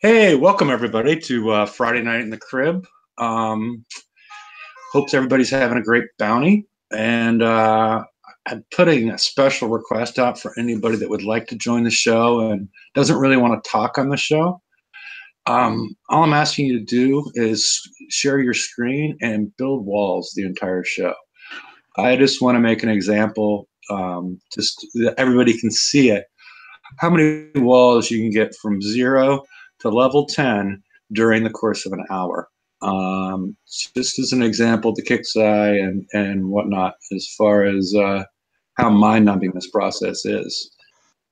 Hey, welcome everybody to Friday Night in the Crib. Hopes everybody's having a great bounty. And I'm putting a special request out for anybody that would like to join the show and doesn't really want to talk on the show. All I'm asking you to do is share your screen and build walls the entire show. I just want to make an example, just that everybody can see it. How many walls you can get from 0 to level 10 during the course of an hour. Just as an example to kick's eye and whatnot, as far as how mind-numbing this process is.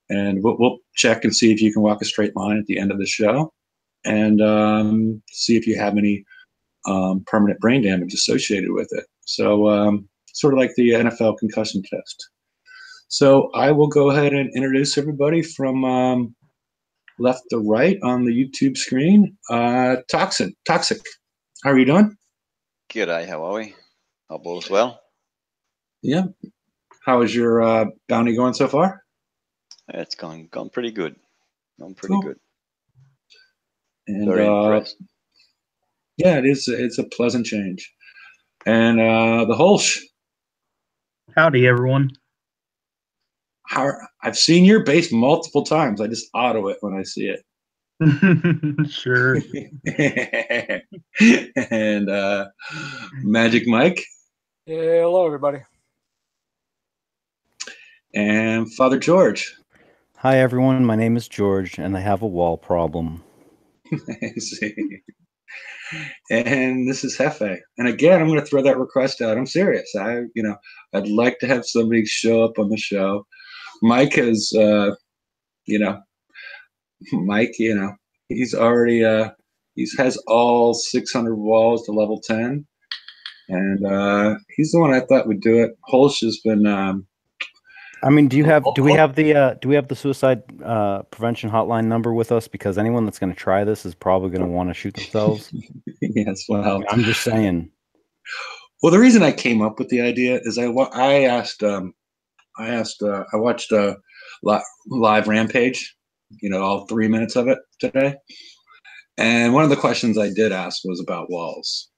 And we'll check and see if you can walk a straight line at the end of the show, and see if you have any permanent brain damage associated with it. So sort of like the NFL concussion test. So I will go ahead and introduce everybody from left to right on the YouTube screen. Toxic. How are you doing? G'day, how are we? Hope all's well. Yeah. How is your bounty going so far? It's gone pretty good. Gone pretty good. And very impressed. Yeah, it's a pleasant change. And the Holsch. Howdy, everyone. I've seen your base multiple times. I just auto it when I see it. Sure. And Magic Mike. Yeah, hello, everybody. And Father George. Hi, everyone. My name is George, and I have a wall problem. I see. And this is Hefe. And again, I'm going to throw that request out. I'm serious. I'd like to have somebody show up on the show. Mike has, he's already, he has all 600 walls to level 10. And he's the one I thought would do it. Holsch has been, I mean, do we have the suicide prevention hotline number with us? Because anyone that's going to try this is probably going to want to shoot themselves. Yes, well, I'm just saying. Well, the reason I came up with the idea is I watched live Rampage, all 3 minutes of it today. And one of the questions I did ask was about walls.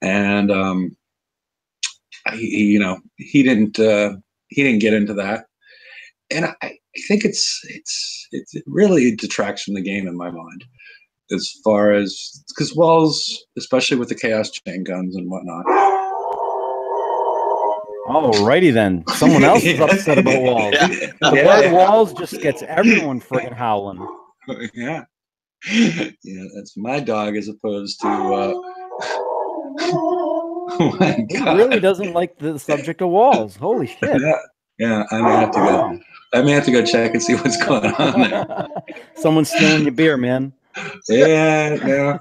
And he didn't get into that. And I think it's really detracts from the game in my mind, as far as, because walls, especially with the chaos chain guns and whatnot. Alrighty then. Someone else is upset about walls. The word walls just gets everyone friggin' howling. Yeah. Yeah, that's my dog as opposed to oh my God. He really doesn't like the subject of walls. Holy shit. Yeah, I may have to go check and see what's going on there. Someone's stealing your beer, man. Yeah.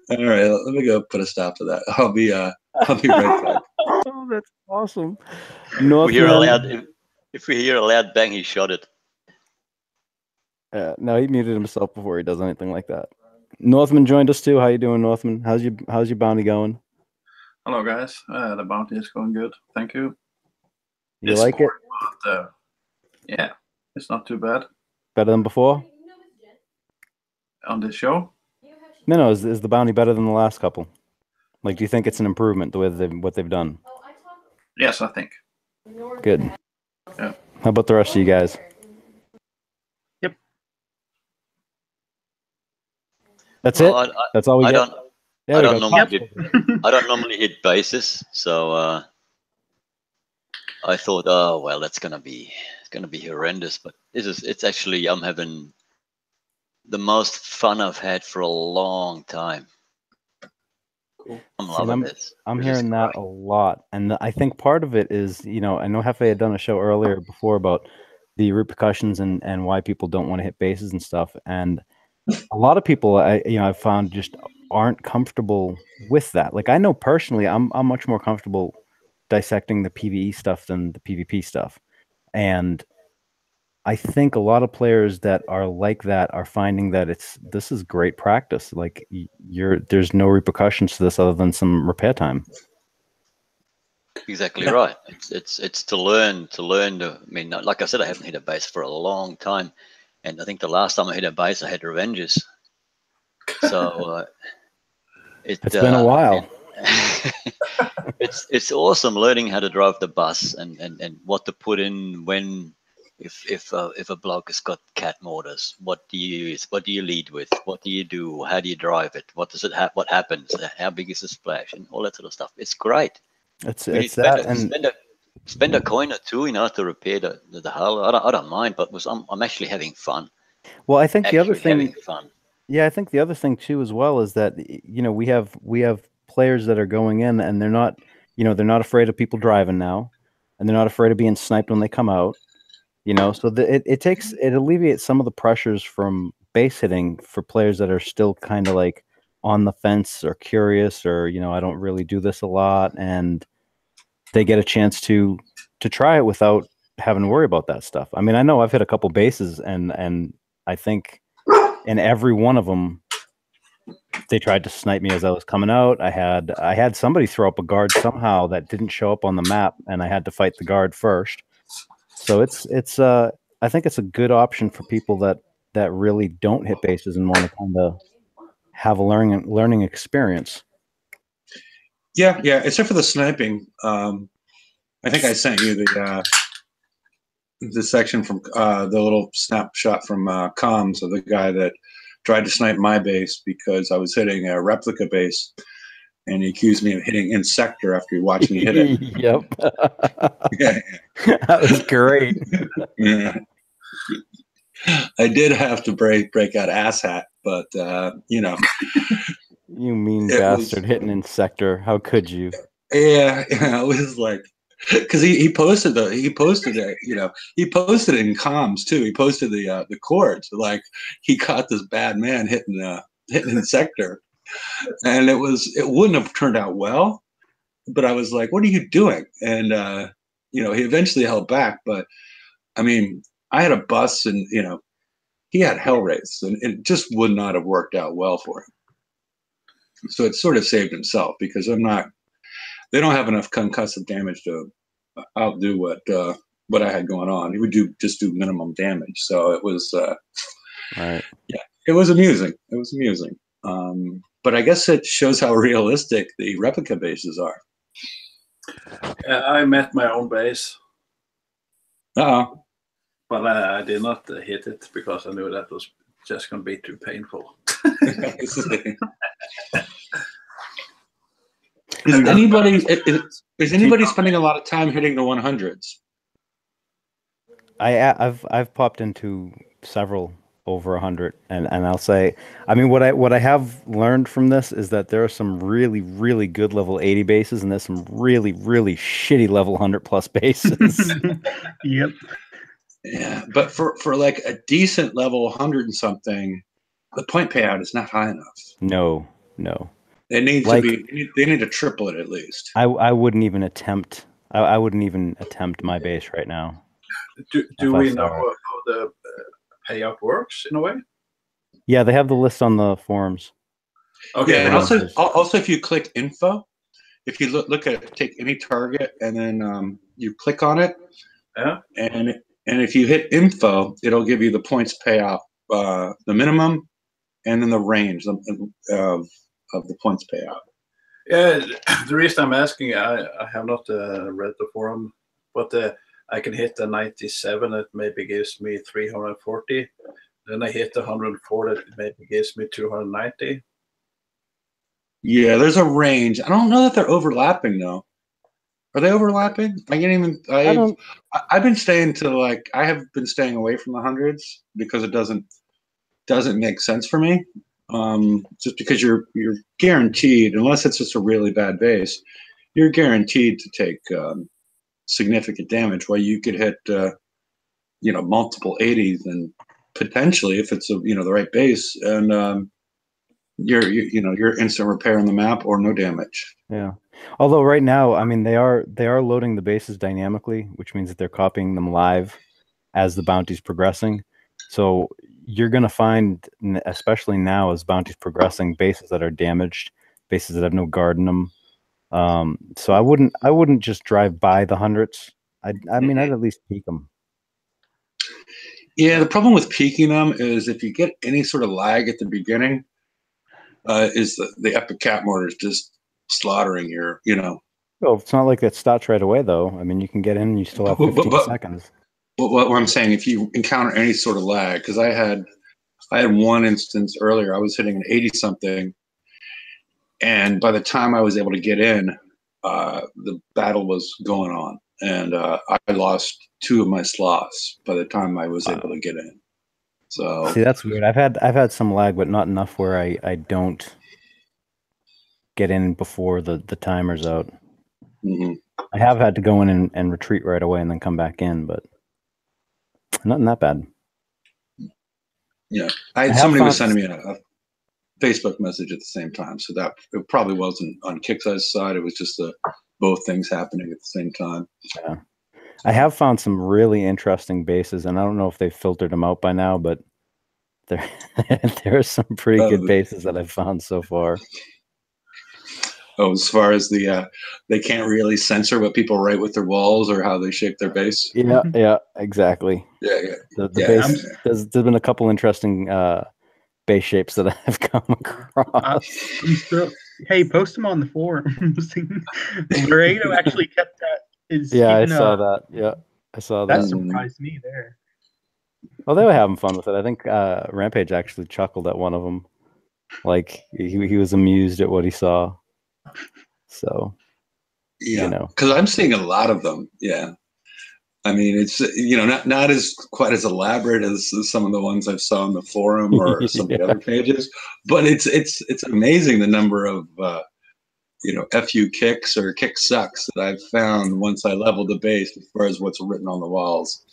All right, let me go put a stop to that. I'll be right back. Oh, that's awesome. If we hear a loud bang, he shot it. No, he muted himself before he does anything like that. Northman joined us too. How you doing, Northman? How's your bounty going? Hello, guys. The bounty is going good. Thank you. You like it? But, yeah, it's not too bad. Better than before? On this show? No. Is the bounty better than the last couple? Like, do you think it's an improvement the way what they've done? Yes, I think. Good. Yeah. How about the rest of you guys? Yep. That's it. That's all we get. I don't normally hit bases, so I thought, oh well, it's gonna be horrendous. But it's actually, I'm having the most fun I've had for a long time. Cool. I'm loving this. I'm hearing that a lot, and I think part of it is, I know Hefe had done a show earlier before about the repercussions and why people don't want to hit bases and stuff, and a lot of people I've found just aren't comfortable with that. Like, I know personally, I'm much more comfortable dissecting the PvE stuff than the PvP stuff, and I think a lot of players that are like that are finding that this is great practice. Like, there's no repercussions to this other than some repair time. Exactly right. It's to learn to. I mean, like I said, I haven't hit a base for a long time, and I think the last time I hit a base, I had Revenges. So It's been a while. It's awesome learning how to drive the bus and what to put in when if a bloke has got cat mortars. What do you use? What do you lead with? What do you do? How do you drive it? What does it what happens? How big is the splash and all that sort of stuff? It's great. It's When you it's that and spend a coin or two, to repair the hull. I don't mind, but I'm actually having fun. well, I think the other Actually having thing, fun. yeah, I think the other thing too as well is that we have players that are going in and they're not they're not afraid of people driving now, and they're not afraid of being sniped when they come out. So it alleviates some of the pressures from base hitting for players that are still kind of like on the fence or curious or I don't really do this a lot, and they get a chance to try it without having to worry about that stuff. I mean, I know I've hit a couple bases and I think in every one of them they tried to snipe me as I was coming out. I had somebody throw up a guard somehow that didn't show up on the map, and I had to fight the guard first. So it's I think it's a good option for people that really don't hit bases and want to kind of have a learning experience. Yeah, except for the sniping. I think I sent you the section from the little snapshot from comms of the guy that tried to snipe my base because I was hitting a replica base, and he accused me of hitting in sector after he watched me hit it. Yep. Yeah. That was great. Yeah. I did have to break out asshat, but You mean It bastard was- hitting in sector. How could you? yeah, it was like because he posted it, he posted it in comms too. He posted the chords like he caught this bad man hitting in sector, and it wouldn't have turned out well, but I was like, what are you doing? And he eventually held back, but I mean, I had a bus, and he had hell rates, and it just would not have worked out well for him. So it sort of saved himself because they don't have enough concussive damage to outdo what I had going on. He would just do minimum damage. So it was Right. yeah, it was amusing. But I guess it shows how realistic the replica bases are. I met my own base, Uh-oh. but I did not hit it because I knew that was just going to be too painful. Is anybody spending a lot of time hitting the 100s? I've popped into several over 100, and I'll say, I mean, what I have learned from this is that there are some really, really good level 80 bases, and there's some really, really shitty level 100 plus bases. Yep. Yeah, but for like a decent level 100 and something, the point payout is not high enough. No. It needs Like- to be. They need to triple it at least. I wouldn't even attempt. I wouldn't even attempt my base right now. Do I we saw know it. how the payout works in a way? Yeah, they have the list on the forums. Okay. Yeah, and well, also if you click info, if you look at take any target and then you click on it, Yeah. and if you hit info, it'll give you the points payout, the minimum, and then the range of the points payout. Yeah, the reason I'm asking, I have not read the forum, but I can hit the 97, it maybe gives me 340. Then I hit the 104, it maybe gives me 290. Yeah, there's a range. I don't know that they're overlapping though. Are they overlapping? I can't even. I've been staying to I have been staying away from the hundreds because it doesn't make sense for me. Just because you're guaranteed, unless it's just a really bad base, you're guaranteed to take significant damage. While you could hit multiple 80s, and potentially if it's the right base, and you're instant repair on the map or no damage. Yeah. Although right now, I mean, they are loading the bases dynamically, which means that they're copying them live as the bounty's progressing. So you're going to find, especially now as bounty's progressing, bases that are damaged, bases that have no guard in them. So I wouldn't just drive by the hundreds. I mean, I'd at least peek them. Yeah, the problem with peaking them is if you get any sort of lag at the beginning, is the Epic Cat Mortar is just slaughtering your, Well, it's not like that starts right away, though. I mean, you can get in and you still have 15 seconds. But what I'm saying, if you encounter any sort of lag, because I had one instance earlier, I was hitting an 80 something, and by the time I was able to get in, the battle was going on, and I lost 2 of my slots by the time I was able to get in. So see, that's weird. I've had some lag, but not enough where I don't get in before the timer's out. Mm-hmm. I have had to go in and retreat right away and then come back in, but nothing that bad. Yeah, somebody was sending me a Facebook message at the same time, so that it probably wasn't on Kickstarter's side. It was just both things happening at the same time. Yeah, I have found some really interesting bases, and I don't know if they've filtered them out by now, but there are some pretty good bases that I've found so far. Oh, as far as they can't really censor what people write with their walls or how they shape their base. Yeah, exactly. Yeah. The base. There's been a couple interesting base shapes that I've come across. Hey, post them on the forums. Laredo actually kept that. Yeah, I saw that. Yeah, I saw that. That surprised me there. Well, they were having fun with it. I think Rampage actually chuckled at one of them. Like he was amused at what he saw. So, yeah, because I'm seeing a lot of them. Yeah, I mean, it's not as quite as elaborate as some of the ones I've saw on the forum or some of the other pages, but it's amazing the number of FU kicks or kick sucks that I've found once I leveled the base as far as what's written on the walls.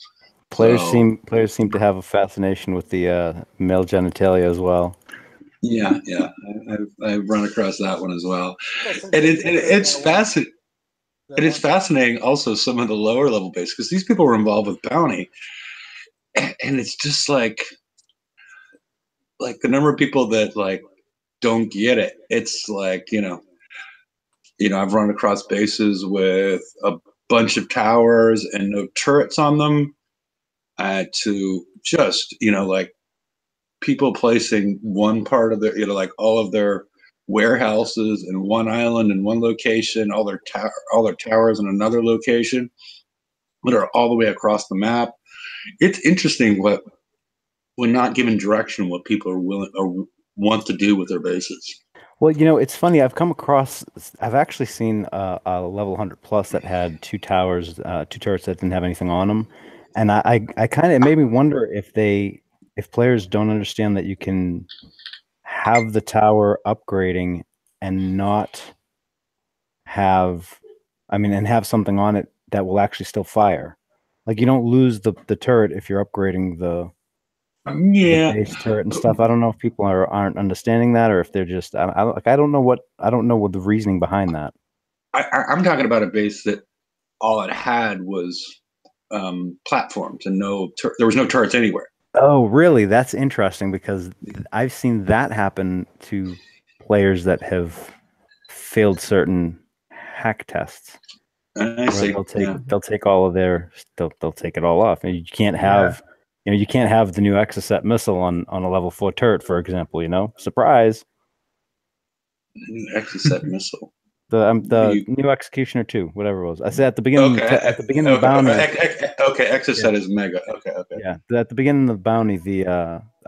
Players seem to have a fascination with the male genitalia as well. Yeah, I've run across that one as well, and it's fascinating. It is fascinating also some of the lower level base because these people were involved with bounty, and it's just like the number of people that don't get it. It's like I've run across bases with a bunch of towers and no turrets on them, to just people placing one part of their all of their warehouses in one island in one location, all their towers in another location, that are all the way across the map. It's interesting when not given direction, what people are willing or want to do with their bases. Well, it's funny. I've actually seen a level 100 plus that had 2 towers, 2 turrets that didn't have anything on them, and I kind of, it made me wonder if players don't understand that you can have the tower upgrading and not have, and have something on it that will actually still fire. Like you don't lose the turret if you're upgrading the base turret and stuff. I don't know if people aren't understanding that, or if they're just I don't know what the reasoning behind that. I'm talking about a base that all it had was platforms and there was no turrets anywhere. Oh, really? That's interesting because I've seen that happen to players that have failed certain hack tests. They'll take all of they'll take it all off. And you can't have you can't have the new Exocet missile on a level 4 turret, for example. Surprise. The new Exocet missile. The new Executioner 2, whatever it was. I said at the beginning. At the beginning of the bounty. Exocet is mega. Okay. Yeah, at the beginning of the bounty,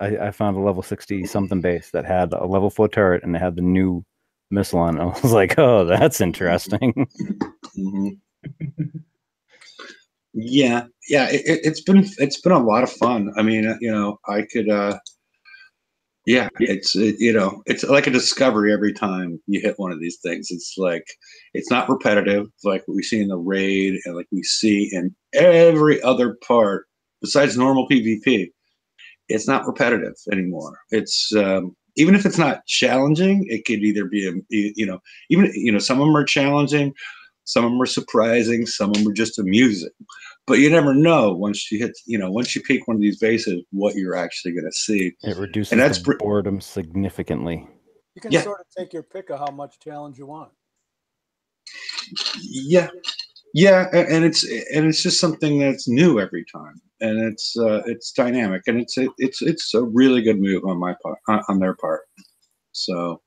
I found a level 60 something base that had a level 4 turret and it had the new missile on. I was like, oh, that's interesting. Mm-hmm. Yeah. It's been a lot of fun. I mean, I could. It's like a discovery every time you hit one of these things. It's like it's not repetitive, like what we see in the raid and like we see in every other part besides normal PvP. It's not repetitive anymore. It's even if it's not challenging, it could either be even some of them are challenging, some of them are surprising, some of them are just amusing. But you never know once you peek one of these bases what you're actually going to see. It reduces the boredom significantly. You can sort of take your pick of how much challenge you want. Yeah, yeah, and it's just something that's new every time, and it's dynamic, and it's a really good move on my part, on their part. So,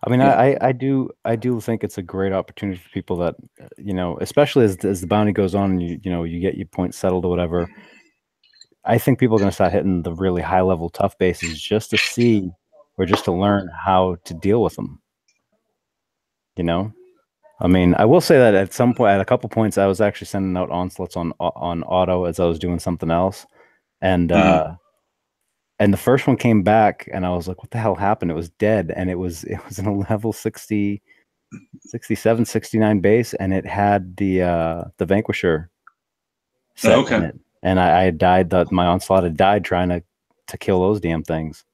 I mean, yeah. I do think it's a great opportunity for people that, you know, especially as the bounty goes on and you know, you get your points settled or whatever. I think people are going to start hitting the really high level tough bases just to see or just to learn how to deal with them. You know, I mean, I will say that at some point, at a couple points, I was actually sending out onslaughts on auto as I was doing something else, and and the first one came back, and I was like, "What the hell happened?" It was dead, and it was in a level 60, 67, 69 base, and it had the Vanquisher set in Okay. it, and I had died. My onslaught had died trying to kill those damn things.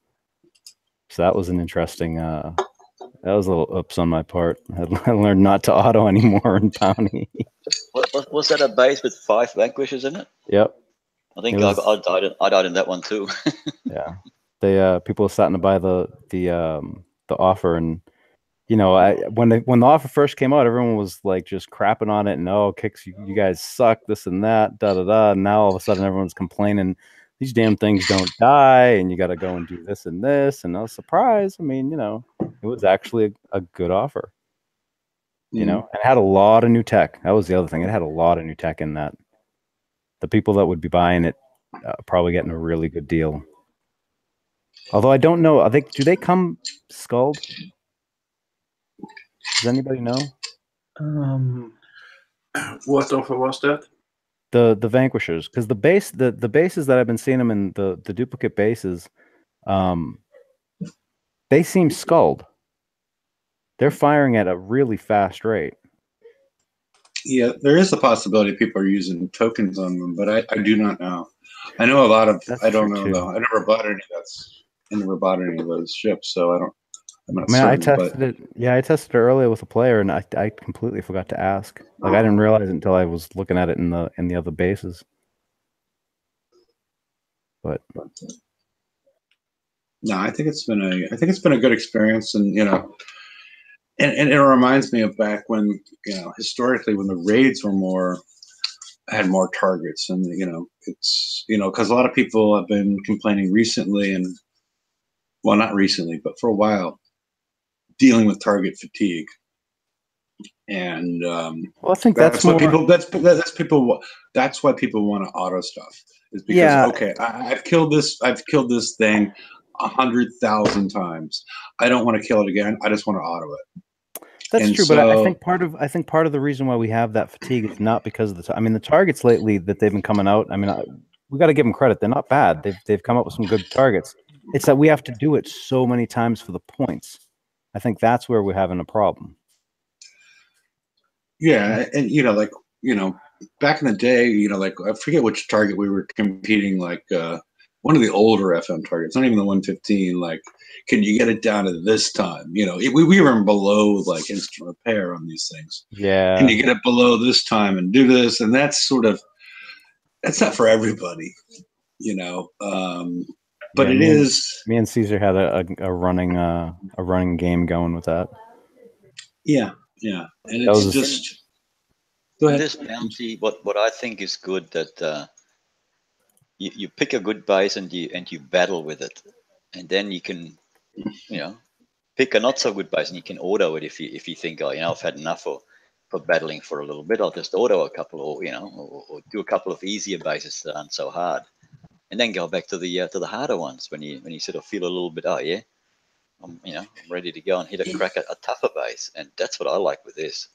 So that was an interesting. That was a little oops on my part. I learned not to auto anymore in bounty. Was that a base with 5 vanquishers in it? Yep. I think It was- I died in that one too. Yeah. They people were starting to buy the offer, and you know, when the offer first came out, everyone was like just crapping on it and kicks, you guys suck, this and that, da da da. And now all of a sudden everyone's complaining these damn things don't die, and you got to go and do this and this. And I was surprised. I mean, you know, it was actually a good offer. You know, and it had a lot of new tech. That was the other thing. It had a lot of new tech in that. The people that would be buying it probably getting a really good deal. Although I don't know, do they come skulled? Does anybody know? What offer was that? The Vanquishers, because the bases that I've been seeing them in, the duplicate bases, they seem skulled. They're firing at a really fast rate. Yeah, there is a possibility people are using tokens on them, but I do not know. I know a lot of. That's I don't true, know too. though. I never bought any. I never bought any of those ships, so I don't. I'm not I mean, I certain, tested it. Yeah, I tested it earlier with a player, and I completely forgot to ask. Like, I didn't realize it until I was looking at it in the other bases. But no, I think it's been a good experience, and you know, and it reminds me of back when, you know, historically when the raids were had more targets, and you know, it's, you know, because a lot of people have been complaining recently, and well, not recently, but for a while, dealing with target fatigue. And well, I think that's what more, people that's why people want to auto stuff, is because Yeah. okay, I've killed this thing 100,000 times. I don't want to kill it again. I just want to auto it. That's And true, but I so- think part of the reason why we have that fatigue is not because of the. I mean, the targets lately that they've been coming out. I mean, we got to give them credit. They're not bad. They've come up with some good targets. It's that we have to do it so many times for the points. I think that's where we're having a problem. Yeah, and you know, like, you know, back in the day, you know, like I forget which target we were competing, like one of the older FM targets, not even the 115. Like, can you get it down to this time? You know, we were below like instant repair on these things. Yeah. Can you get it below this time and do this? And that's not for everybody, you know. But Yeah, it is. Me and Caesar had a running game going with that. Yeah, yeah, and That it's was- just. Go In ahead. this bounty, what I think is good that you pick a good base and you battle with it, and then you can, you know, pick a not so good base and you can auto it if you think, oh, you know, I've had enough for battling for a little bit. I'll just auto a couple, or you know, or do a couple of easier bases that aren't so hard, and then go back to the harder ones when you sort of feel a little bit, oh yeah, I'm ready to go and hit a crack at a tougher base, and that's what I like with this.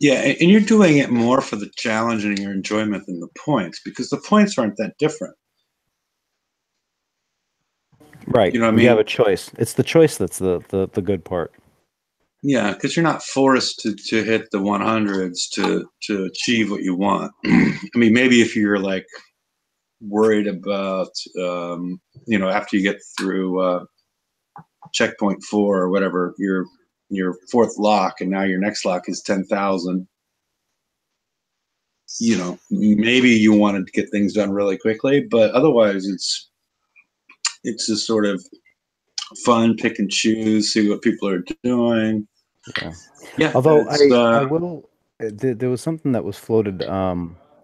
Yeah, and you're doing it more for the challenge and your enjoyment than the points, because the points aren't that different. Right. You know what I We have mean? a choice. It's the choice that's the good part. Yeah, because you're not forced to hit the 100s to achieve what you want. I mean, maybe if you're like worried about, you know, after you get through checkpoint 4 or whatever, your fourth lock, and now your next lock is 10,000. You know, maybe you wanted to get things done really quickly, but otherwise it's just sort of fun, pick and choose, see what people are doing. Yeah. Yeah. Although it's, I will, there was something that was floated.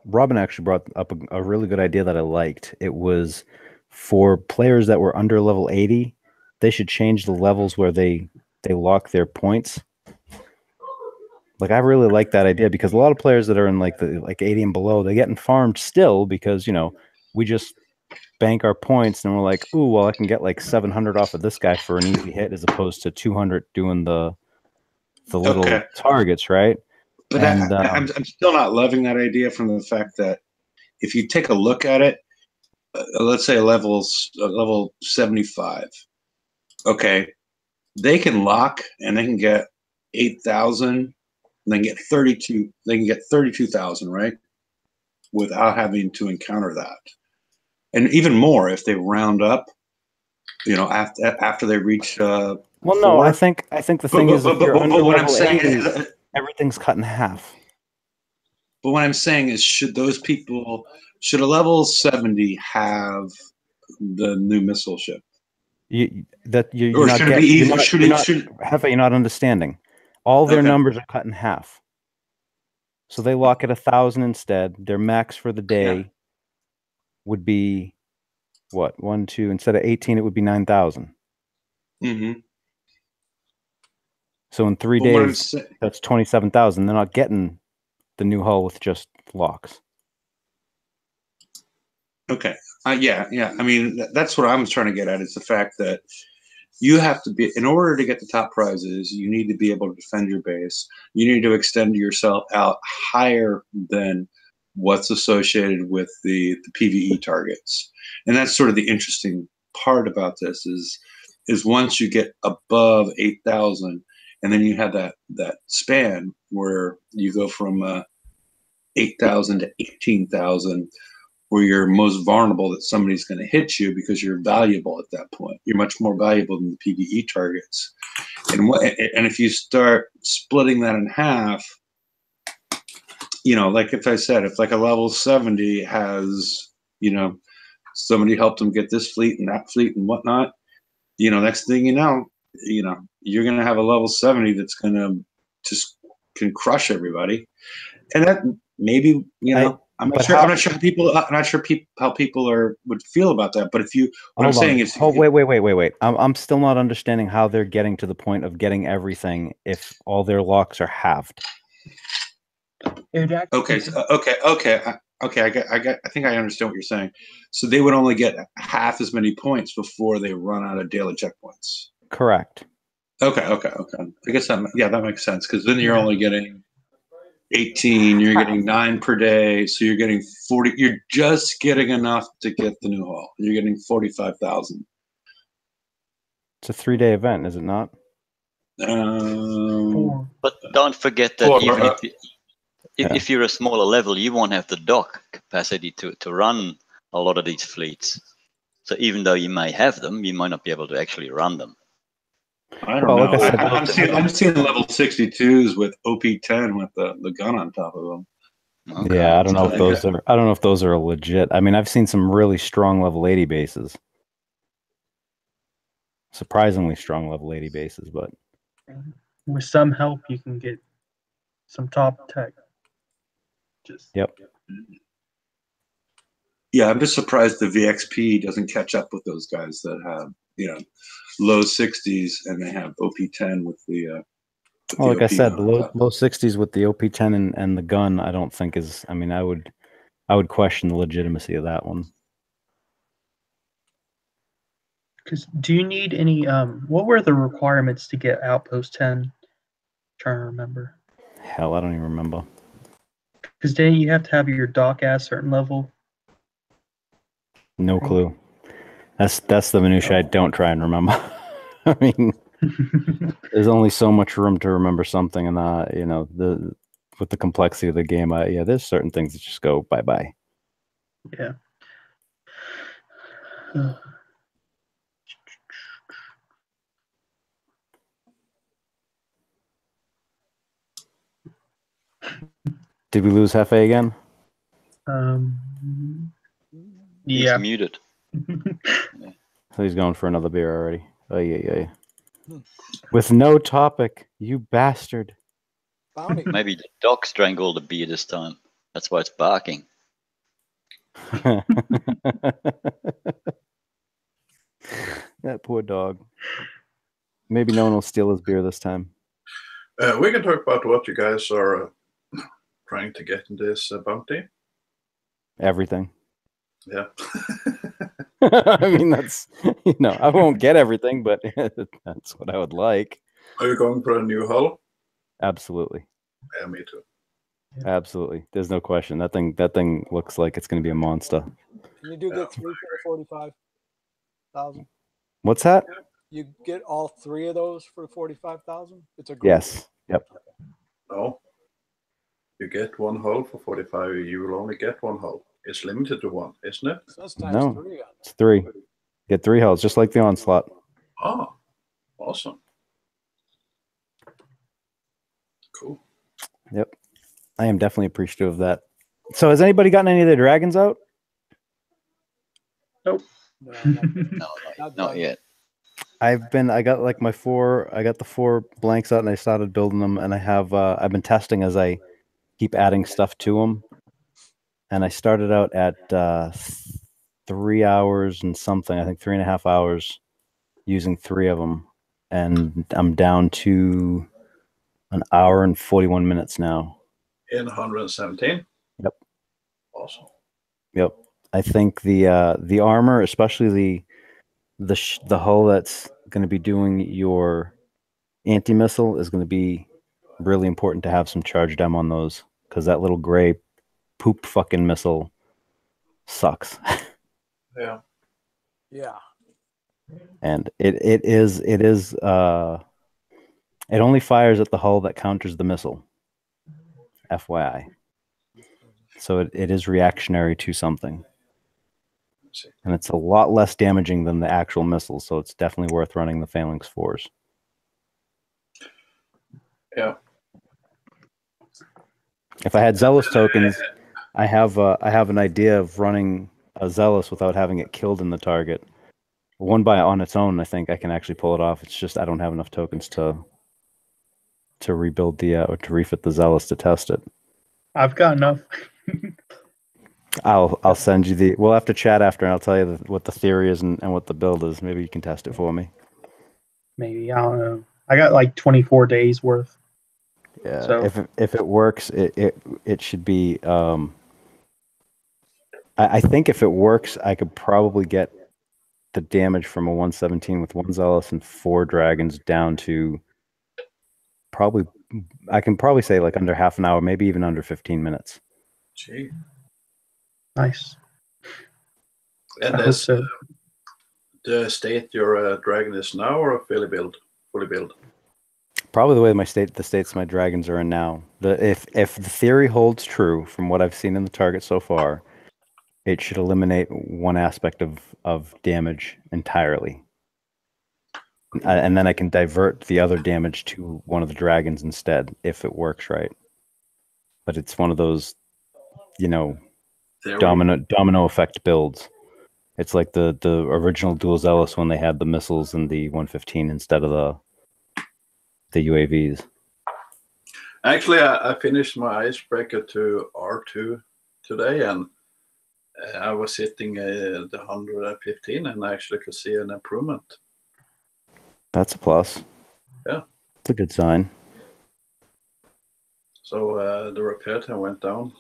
Robin actually brought up a really good idea that I liked. It was for players that were under level 80, they should change the levels where they lock their points. Like, I really like that idea because a lot of players that are in like 80 and below, they're getting farmed still because, you know, we just bank our points and we're like, ooh, well, I can get like 700 off of this guy for an easy hit as opposed to 200 doing the little targets, right? But And I'm still not loving that idea from the fact that if you take a look at it, let's say level 75. Okay, they can lock and they can get 8,000, and they can get 32. They can get 32,000, right, without having to encounter that, and even more if they round up. You know, after they reach. Well, no, 4. I think the thing is, if you're under what I'm level saying 80, is, everything's cut in half. but what I'm saying is, should a level 70 have the new missile ship? You're Or not should it be getting. easy? You're not understanding. All their numbers are cut in half, so they lock at 1,000 instead. Their max for the day would be what? 1, 2. Instead of 18, it would be 9,000. Mm-hmm. So in 3 days, that's 27,000. They're not getting the new hull with just locks. Okay. Yeah. I mean, that's what I'm trying to get at. Is the fact that you have to be, in order to get the top prizes, you need to be able to defend your base. You need to extend yourself out higher than what's associated with the PvE targets. And that's sort of the interesting part about this is once you get above 8,000, and then you have that span where you go from 8,000 to 18,000, where you're most vulnerable that somebody's going to hit you because you're valuable at that point. You're much more valuable than the PvE targets. And if you start splitting that in half, you know, like if I said, if like a level 70 has, you know, somebody helped them get this fleet and that fleet and whatnot, you know, next thing you know, you're going to have a level 70 that's going to just can crush everybody. And that maybe, you know, I'm not sure how people would feel about that. But what I'm saying is, wait. I'm still not understanding how they're getting to the point of getting everything if all their locks are halved. Okay. I think I understand what you're saying. So they would only get half as many points before they run out of daily checkpoints. Correct. Okay. I guess that makes sense, because then you're only getting 18, you're getting 9 per day, so you're getting 40. You're just getting enough to get the new hull. You're getting 45,000. It's a 3-day event, is it not? But don't forget that even if you're a smaller level, you won't have the dock capacity to run a lot of these fleets. So even though you may have them, you might not be able to actually run them. I don't know. Like I said, I'm seeing level 62s with OP10 with the gun on top of them. Okay. Yeah, I don't know if those are legit. I mean, I've seen some really strong level 80 bases. Surprisingly strong level 80 bases, but with some help you can get some top tech. Yeah, I'm just surprised the VXP doesn't catch up with those guys that have, low 60s and they have OP10 with the. Well, like I said, the low 60s with the OP10 and the gun, I don't think is. I mean, I would question the legitimacy of that one. Because do you need any? What were the requirements to get Outpost 10? Trying to remember. Hell, I don't even remember. Because then you have to have your dock at a certain level. No clue. That's the minutia I don't try and remember. I mean, there's only so much room to remember something, and with the complexity of the game, there's certain things that just go bye. Yeah. Did we lose Hefe again? Yeah. He's muted. So he's going for another beer already. Oh yeah. With no topic, you bastard. Bounty. Maybe the dog strangled the bee this time. That's why it's barking. That poor dog. Maybe no one will steal his beer this time. We can talk about what you guys are trying to get in this bounty. Everything. Yeah. I mean, that's, I won't get everything, but that's what I would like. Are you going for a new hull? Absolutely. Yeah, me too. Absolutely. There's no question. That thing looks like it's going to be a monster. And you do get 3 for the 45,000. What's that? You get all 3 of those for 45,000. It's a group. Yes. Yep. No. You get one hull for 45. You will only get one hull. It's limited to one, isn't it? So that's times No. 3 on it. It's 3. Get 3 hulls, just like the Onslaught. Oh, awesome. Cool. Yep. I am definitely appreciative of that. So has anybody gotten any of their dragons out? Nope. No, Not yet. I got like I got the 4 blanks out and I started building them, and I've been testing as I keep adding stuff to them. And I started out at 3 hours and something, I think 3.5 hours using 3 of them. And I'm down to an hour and 41 minutes now. In 117? Yep. Awesome. Yep. I think the armor, especially the hull that's going to be doing your anti-missile, is going to be really important to have some charge dem on those, because that little gray poop fucking missile sucks. Yeah. Yeah. And it only fires at the hull that counters the missile. FYI. So it is reactionary to something. And it's a lot less damaging than the actual missiles, so it's definitely worth running the Phalanx 4s. Yeah. If I had Zealous tokens, I have an idea of running a Zealous without having it killed in the target. One by on its own, I think I can actually pull it off. It's just I don't have enough tokens to rebuild or to refit the Zealous to test it. I've got enough. I'll send you we'll have to chat after, and I'll tell you what the theory is and what the build is. Maybe you can test it for me. Maybe, I don't know. I got like 24 days worth. Yeah. So If it works, it should be. I think if it works, I could probably get the damage from a 117 with 1 Zealous and 4 dragons down to probably. I can probably say like under half an hour, maybe even under 15 minutes. Gee. nice. And I hope that's so. the state your dragon is now, or fully built? Probably the way the states my dragons are in now. If the theory holds true from what I've seen in the target so far, it should eliminate one aspect of damage entirely. And then I can divert the other damage to one of the dragons instead, if it works right. But it's one of those, domino effect builds. It's like the original Dual Zealous when they had the missiles and the 115 instead of the UAVs. Actually, I finished my icebreaker to R2 today, and I was hitting the 115, and I actually could see an improvement. That's a plus. Yeah. It's a good sign. So the repair time went down.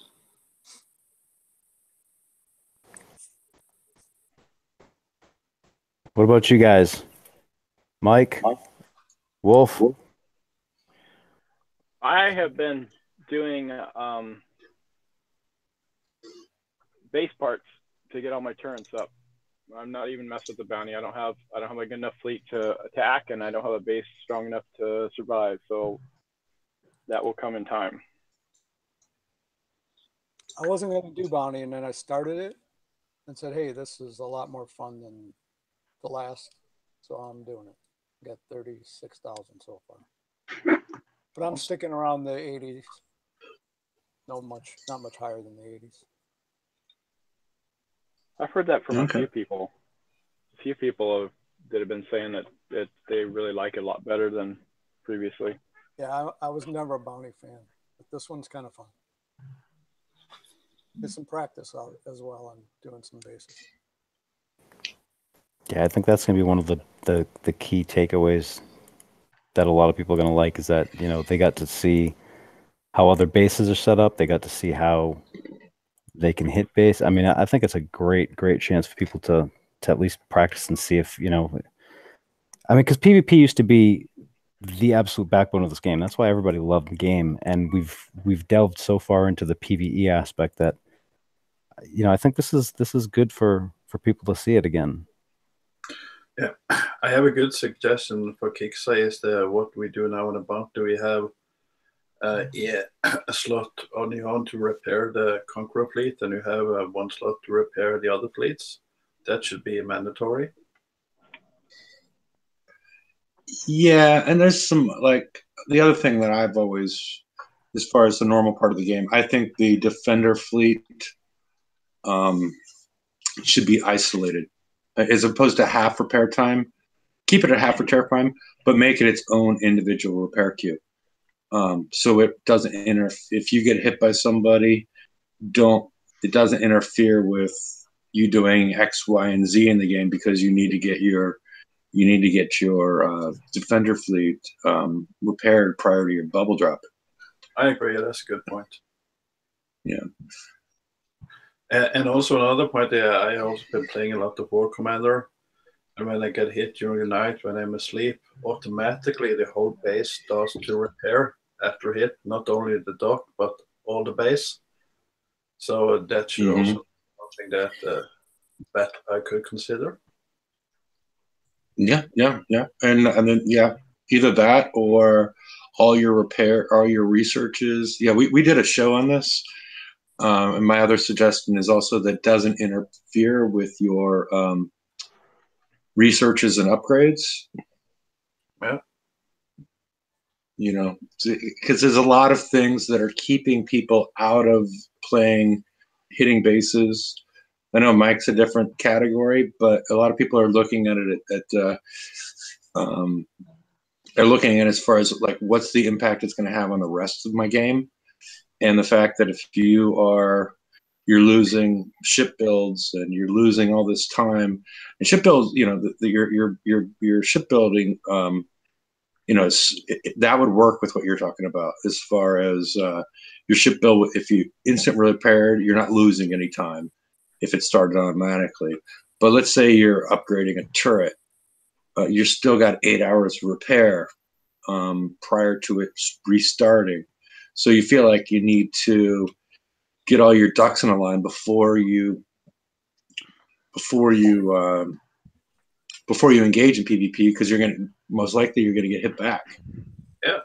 What about you guys? Mike? Wolf? I have been doing base parts to get all my turrets up. I'm not even messing with the bounty. I don't have a good enough fleet to attack, and I don't have a base strong enough to survive. So that will come in time. I wasn't going to do bounty, and then I started it and said, hey, this is a lot more fun than the last. So I'm doing it. Got 36,000 so far. But I'm sticking around the 80s. Not much higher than the 80s. I've heard that from a few people. A few people that have been saying that they really like it a lot better than previously. Yeah, I was never a bounty fan, but this one's kind of fun. Get some practice out as well on doing some bases. Yeah, I think that's going to be one of the key takeaways that a lot of people are going to like, is that, you know, they got to see how other bases are set up. They got to see how they can hit base. I mean, I think it's a great chance for people to at least practice and see if, you know, I mean, because PvP used to be the absolute backbone of this game. That's why everybody loved the game, and we've delved so far into the PvE aspect that, you know, I think this is good for people to see it again. Yeah, I have a good suggestion for Kicksai. Is what we do now in a bank? Do we have a slot on your own to repair the Conqueror fleet, and you have one slot to repair the other fleets? That should be mandatory. Yeah, and there's some, like, the other thing that I've always, as far as the normal part of the game, I think the defender fleet should be isolated, as opposed to half repair time. Keep it at half repair time, but make it its own individual repair queue. So it doesn't if you get hit by somebody, it doesn't interfere with you doing X, Y, and Z in the game, because you need to get your defender fleet repaired prior to your bubble drop. I agree. That's a good point. Yeah. And also another point, I also been playing a lot of War Commander, and when I get hit during the night when I'm asleep, automatically the whole base starts to repair after hit, not only the dock but all the base. So that should also be something that I could consider. Yeah, and then either that or all your researches. Yeah, we did a show on this, and my other suggestion is also that doesn't interfere with your researches and upgrades. Yeah, you know, because there's a lot of things that are keeping people out of playing hitting bases. I know Mike's a different category, but a lot of people are looking at it they're looking at it as far as, like, what's the impact it's going to have on the rest of my game, and the fact that if you're losing ship builds and you're losing all this time, and ship builds, you know, your shipbuilding, you know, that would work with what you're talking about as far as your ship build. If you instant repaired, you're not losing any time if it started automatically. But let's say you're upgrading a turret, you still got 8 hours to repair prior to it restarting. So you feel like you need to get all your ducks in a line before you engage in PvP, because you're going to get hit back. Yeah,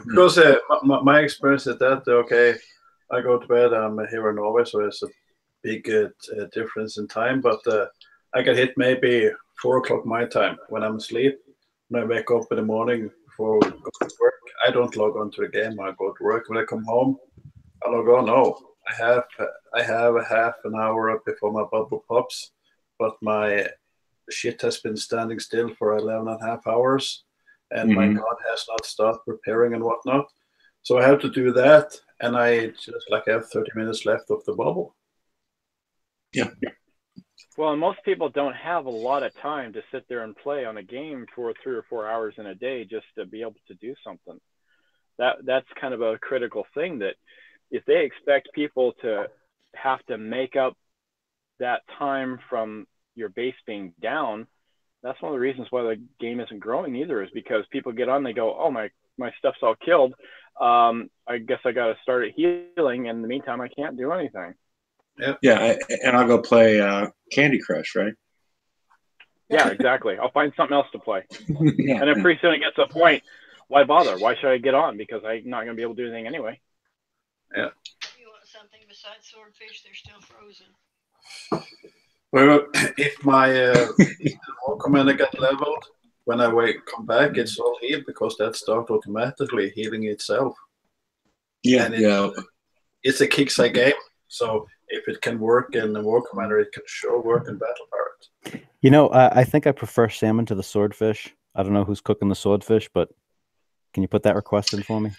because my experience is that, okay, I go to bed, I'm here in Norway, so it's a big difference in time, but I get hit maybe 4 o'clock my time when I'm asleep. When I wake up in the morning before I go to work, I don't log on to the game. I go to work. When I come home, I log on. No, I have a half an hour up before my bubble pops, but my shit has been standing still for 11 and a half hours, and my god has not started repairing and whatnot. So I have to do that, and I just have 30 minutes left of the bubble. Yeah. Well, and most people don't have a lot of time to sit there and play on a game for 3 or 4 hours in a day just to be able to do something. That's kind of a critical thing, that if they expect people to have to make up that time from your base being down, that's one of the reasons why the game isn't growing either, is because people get on, they go, oh, my stuff's all killed. I guess I got to start it healing, and in the meantime, I can't do anything. Yeah, and I'll go play Candy Crush, right? Yeah, exactly. I'll find something else to play. Yeah. And then pretty soon it gets to a point, why bother? Why should I get on? Because I'm not going to be able to do anything anyway. Yeah. You want something besides swordfish? They're still frozen. Well, if my War Commander get leveled, when I come back, it's all healed, because that starts automatically healing itself. Yeah, and it's a Kicksai game. So if it can work in the War Commander, it can sure work in Battle Pirate. You know, I think I prefer salmon to the swordfish. I don't know who's cooking the swordfish, but can you put that request in for me?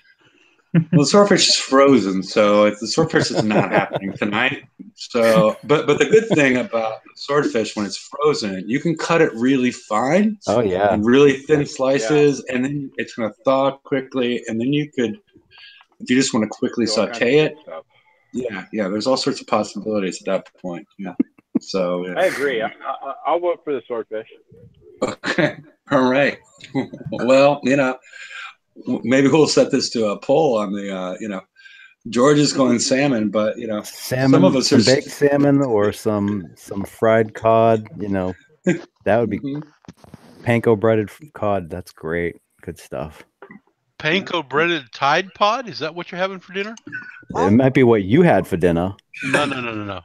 Well, the swordfish is frozen, so the swordfish is not happening tonight. So, but the good thing about the swordfish when it's frozen, you can cut it really fine. Oh yeah, in really thin slices, and then it's going to thaw quickly, and then you could, if you just want to quickly saute it. Yeah, there's all sorts of possibilities at that point. Yeah. So I agree. I'll vote for the swordfish. Okay. All right. Well, maybe we'll set this to a poll on the, George is going salmon, but salmon, some of us some are baked salmon or some fried cod. That would be panko breaded cod. That's great. Good stuff. Panko breaded Tide Pod? Is that what you're having for dinner? It might be what you had for dinner. No.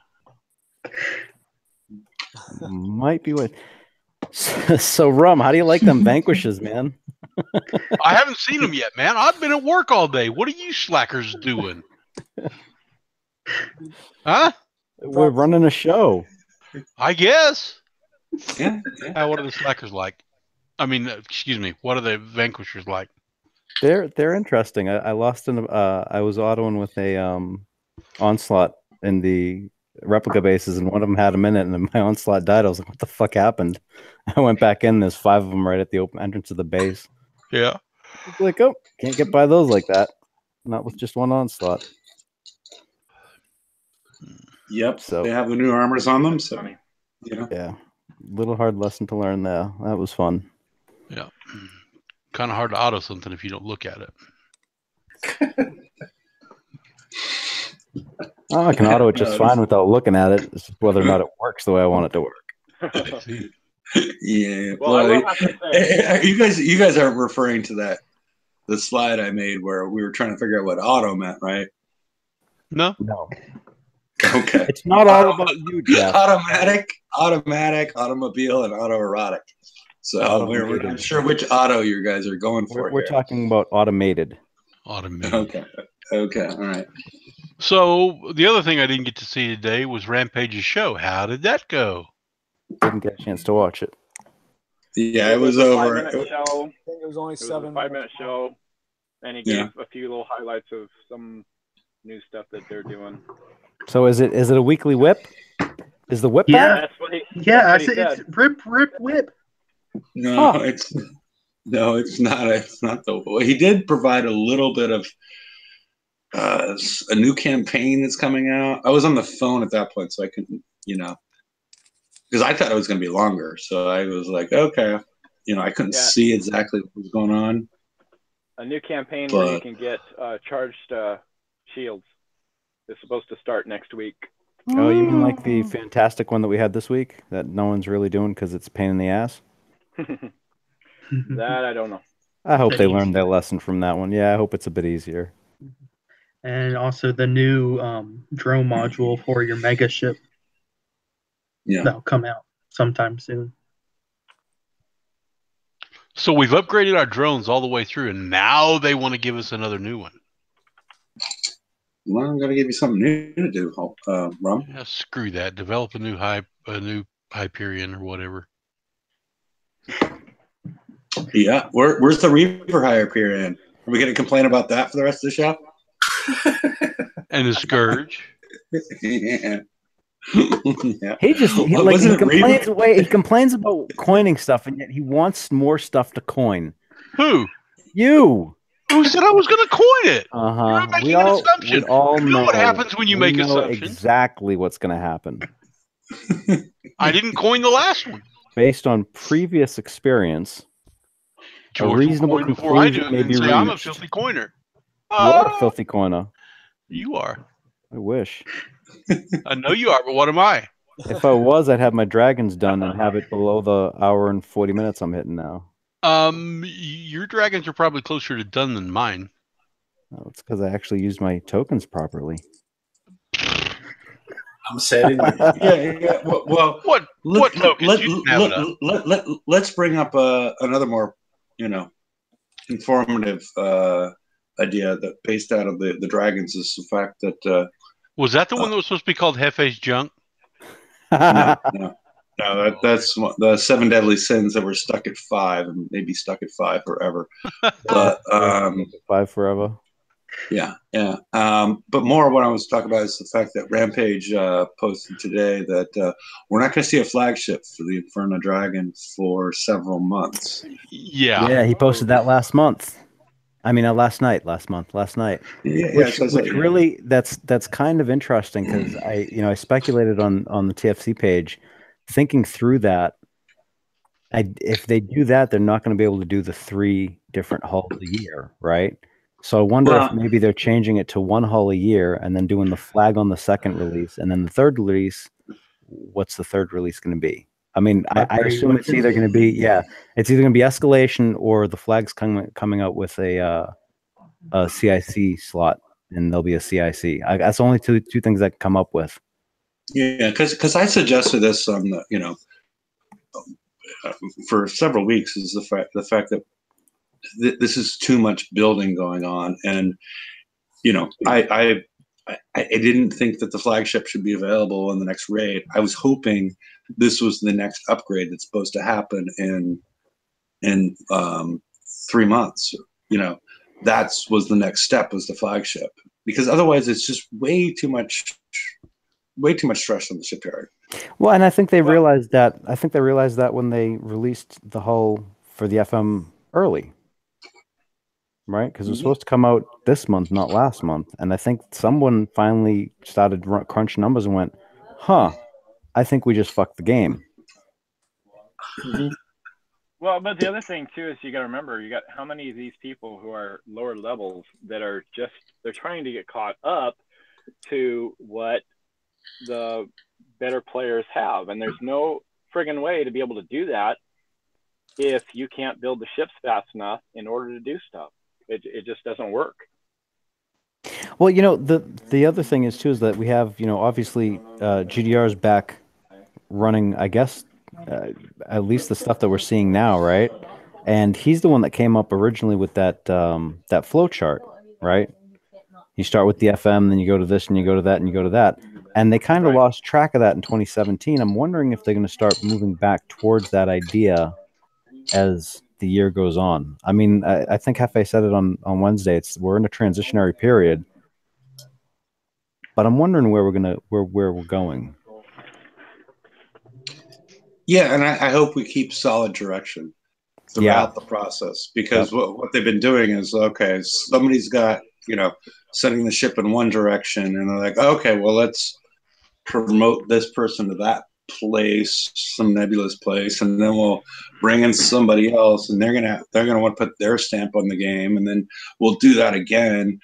Might be what. So, Rum, how do you like them vanquishes, man? I haven't seen them yet, man. I've been at work all day. What are you slackers doing? Huh? We're running a show. I guess. Yeah. What are the slackers like? I mean, excuse me. What are the vanquishers like? They're interesting. I lost in I was autoing with a onslaught in the replica bases, and one of them had a minute, and then my onslaught died. I was like, what the fuck happened? I went back in. There's 5 of them right at the open entrance of the base. Yeah. It's like, oh, can't get by those like that. Not with just one onslaught. Yep. So they have the new armors on them. So yeah, little hard lesson to learn there. That was fun. Yeah. Kind of hard to auto something if you don't look at it. I can auto it just fine without looking at it. It's just whether or not it works the way I want it to work. Yeah. Well, you guys aren't referring to the slide I made where we were trying to figure out what auto meant, right? No. Okay. It's not all about you, Jeff. Automatic, automobile, and autoerotic. So I'm not sure which auto you guys are going for. We're talking about automated. Automated. Okay. All right. So the other thing I didn't get to see today was Rampage's show. How did that go? Didn't get a chance to watch it. Yeah, it was over. I think it was only 7 minutes. 5-minute show, and he gave a few little highlights of some new stuff that they're doing. So is it a weekly whip? Is the whip Yeah. back? It's rip whip. No, it's not. It's not the. He did provide a little bit of a new campaign that's coming out. I was on the phone at that point, so I couldn't, because I thought it was going to be longer. So I was like, okay, I couldn't see exactly what was going on. A new campaign where you can get charged shields is supposed to start next week. Oh, you mean like the fantastic one that we had this week that no one's really doing because it's a pain in the ass? That I don't know. I hope they learned their lesson from that one. Yeah, I hope it's a bit easier. And also the new drone module for your mega ship. Yeah. That'll come out sometime soon. So we've upgraded our drones all the way through, and now they want to give us another new one. Well, I'm going to give you something new to do, Rum. Yeah, screw that. Develop a new Hyperion or whatever. Yeah, where's the Reaper Hyperion? Are we going to complain about that for the rest of the show? And the Scourge. Yeah. Yeah. He complains about coining stuff, and yet he wants more stuff to coin. Who? You. Who said I was going to coin it? Uh-huh. You're making an assumption. We all know what happens when you make assumptions. Exactly what's going to happen. I didn't coin the last one. Based on previous experience, George a reasonable before I do conclusion may be say reached. I'm a filthy coiner. You are a filthy coiner. You are. I wish. I know you are, but what am I? If I was, I'd have my dragons done and have it below the hour and 40 minutes I'm hitting now. Your dragons are probably closer to done than mine. Oh, it's because I actually used my tokens properly. I'm setting. Yeah. Well, what tokens? You didn't have enough. Let's bring up another more, informative idea that based out of the dragons is the fact that Was that the one that was supposed to be called Hefe's Junk? No, that's the 7 deadly sins that were stuck at 5 and maybe stuck at 5 forever. But 5 forever. Yeah. But more what I was talking about is the fact that Rampage posted today that we're not going to see a flagship for the Inferno Dragon for several months. Yeah, he posted that last month. I mean, last night. Which really, that's kind of interesting because I speculated on the TFC page, thinking through that. If they do that, they're not going to be able to do the 3 different hulls a year, right? So I wonder if maybe they're changing it to 1 hull a year and then doing the flag on the second release, and then the third release. What's the third release going to be? I mean, I assume it's either going to be it's either going to be escalation or the flag's coming out with a CIC slot, and there'll be a CIC. That's only two things I can come up with. Yeah, because I suggested this on the for several weeks is the fact that this is too much building going on, and I didn't think that the flagship should be available in the next raid. I was hoping this was the next upgrade that's supposed to happen in 3 months. That was the next step, was the flagship, because otherwise it's just way too much stress on the shipyard. Well, and I think they realized that. I think they realized that when they released the hull for the FM early, right? Because it was supposed to come out this month, not last month. And I think someone finally started crunch numbers and went, "Huh, I think we just fucked the game." Well, but the other thing too is you got to remember, you got how many of these people who are lower levels that are they're trying to get caught up to what the better players have, and there's no friggin' way to be able to do that if you can't build the ships fast enough in order to do stuff. It just doesn't work. Well, the other thing is too is that we have obviously GDR's back running, I guess, at least the stuff that we're seeing now, right? And he's the one that came up originally with that flow chart, right? You start with the FM, then you go to this, and you go to that, and you go to that. And they kind of lost track of that in 2017. I'm wondering if they're going to start moving back towards that idea as the year goes on. I mean, I think Hefe said it on Wednesday. We're in a transitionary period, but I'm wondering where we're going. Yeah, and I hope we keep solid direction throughout the process, because what they've been doing is, okay, somebody's got sending the ship in one direction, and they're like, okay, well, let's promote this person to that place, some nebulous place, and then we'll bring in somebody else, and they're gonna want to put their stamp on the game, and then we'll do that again.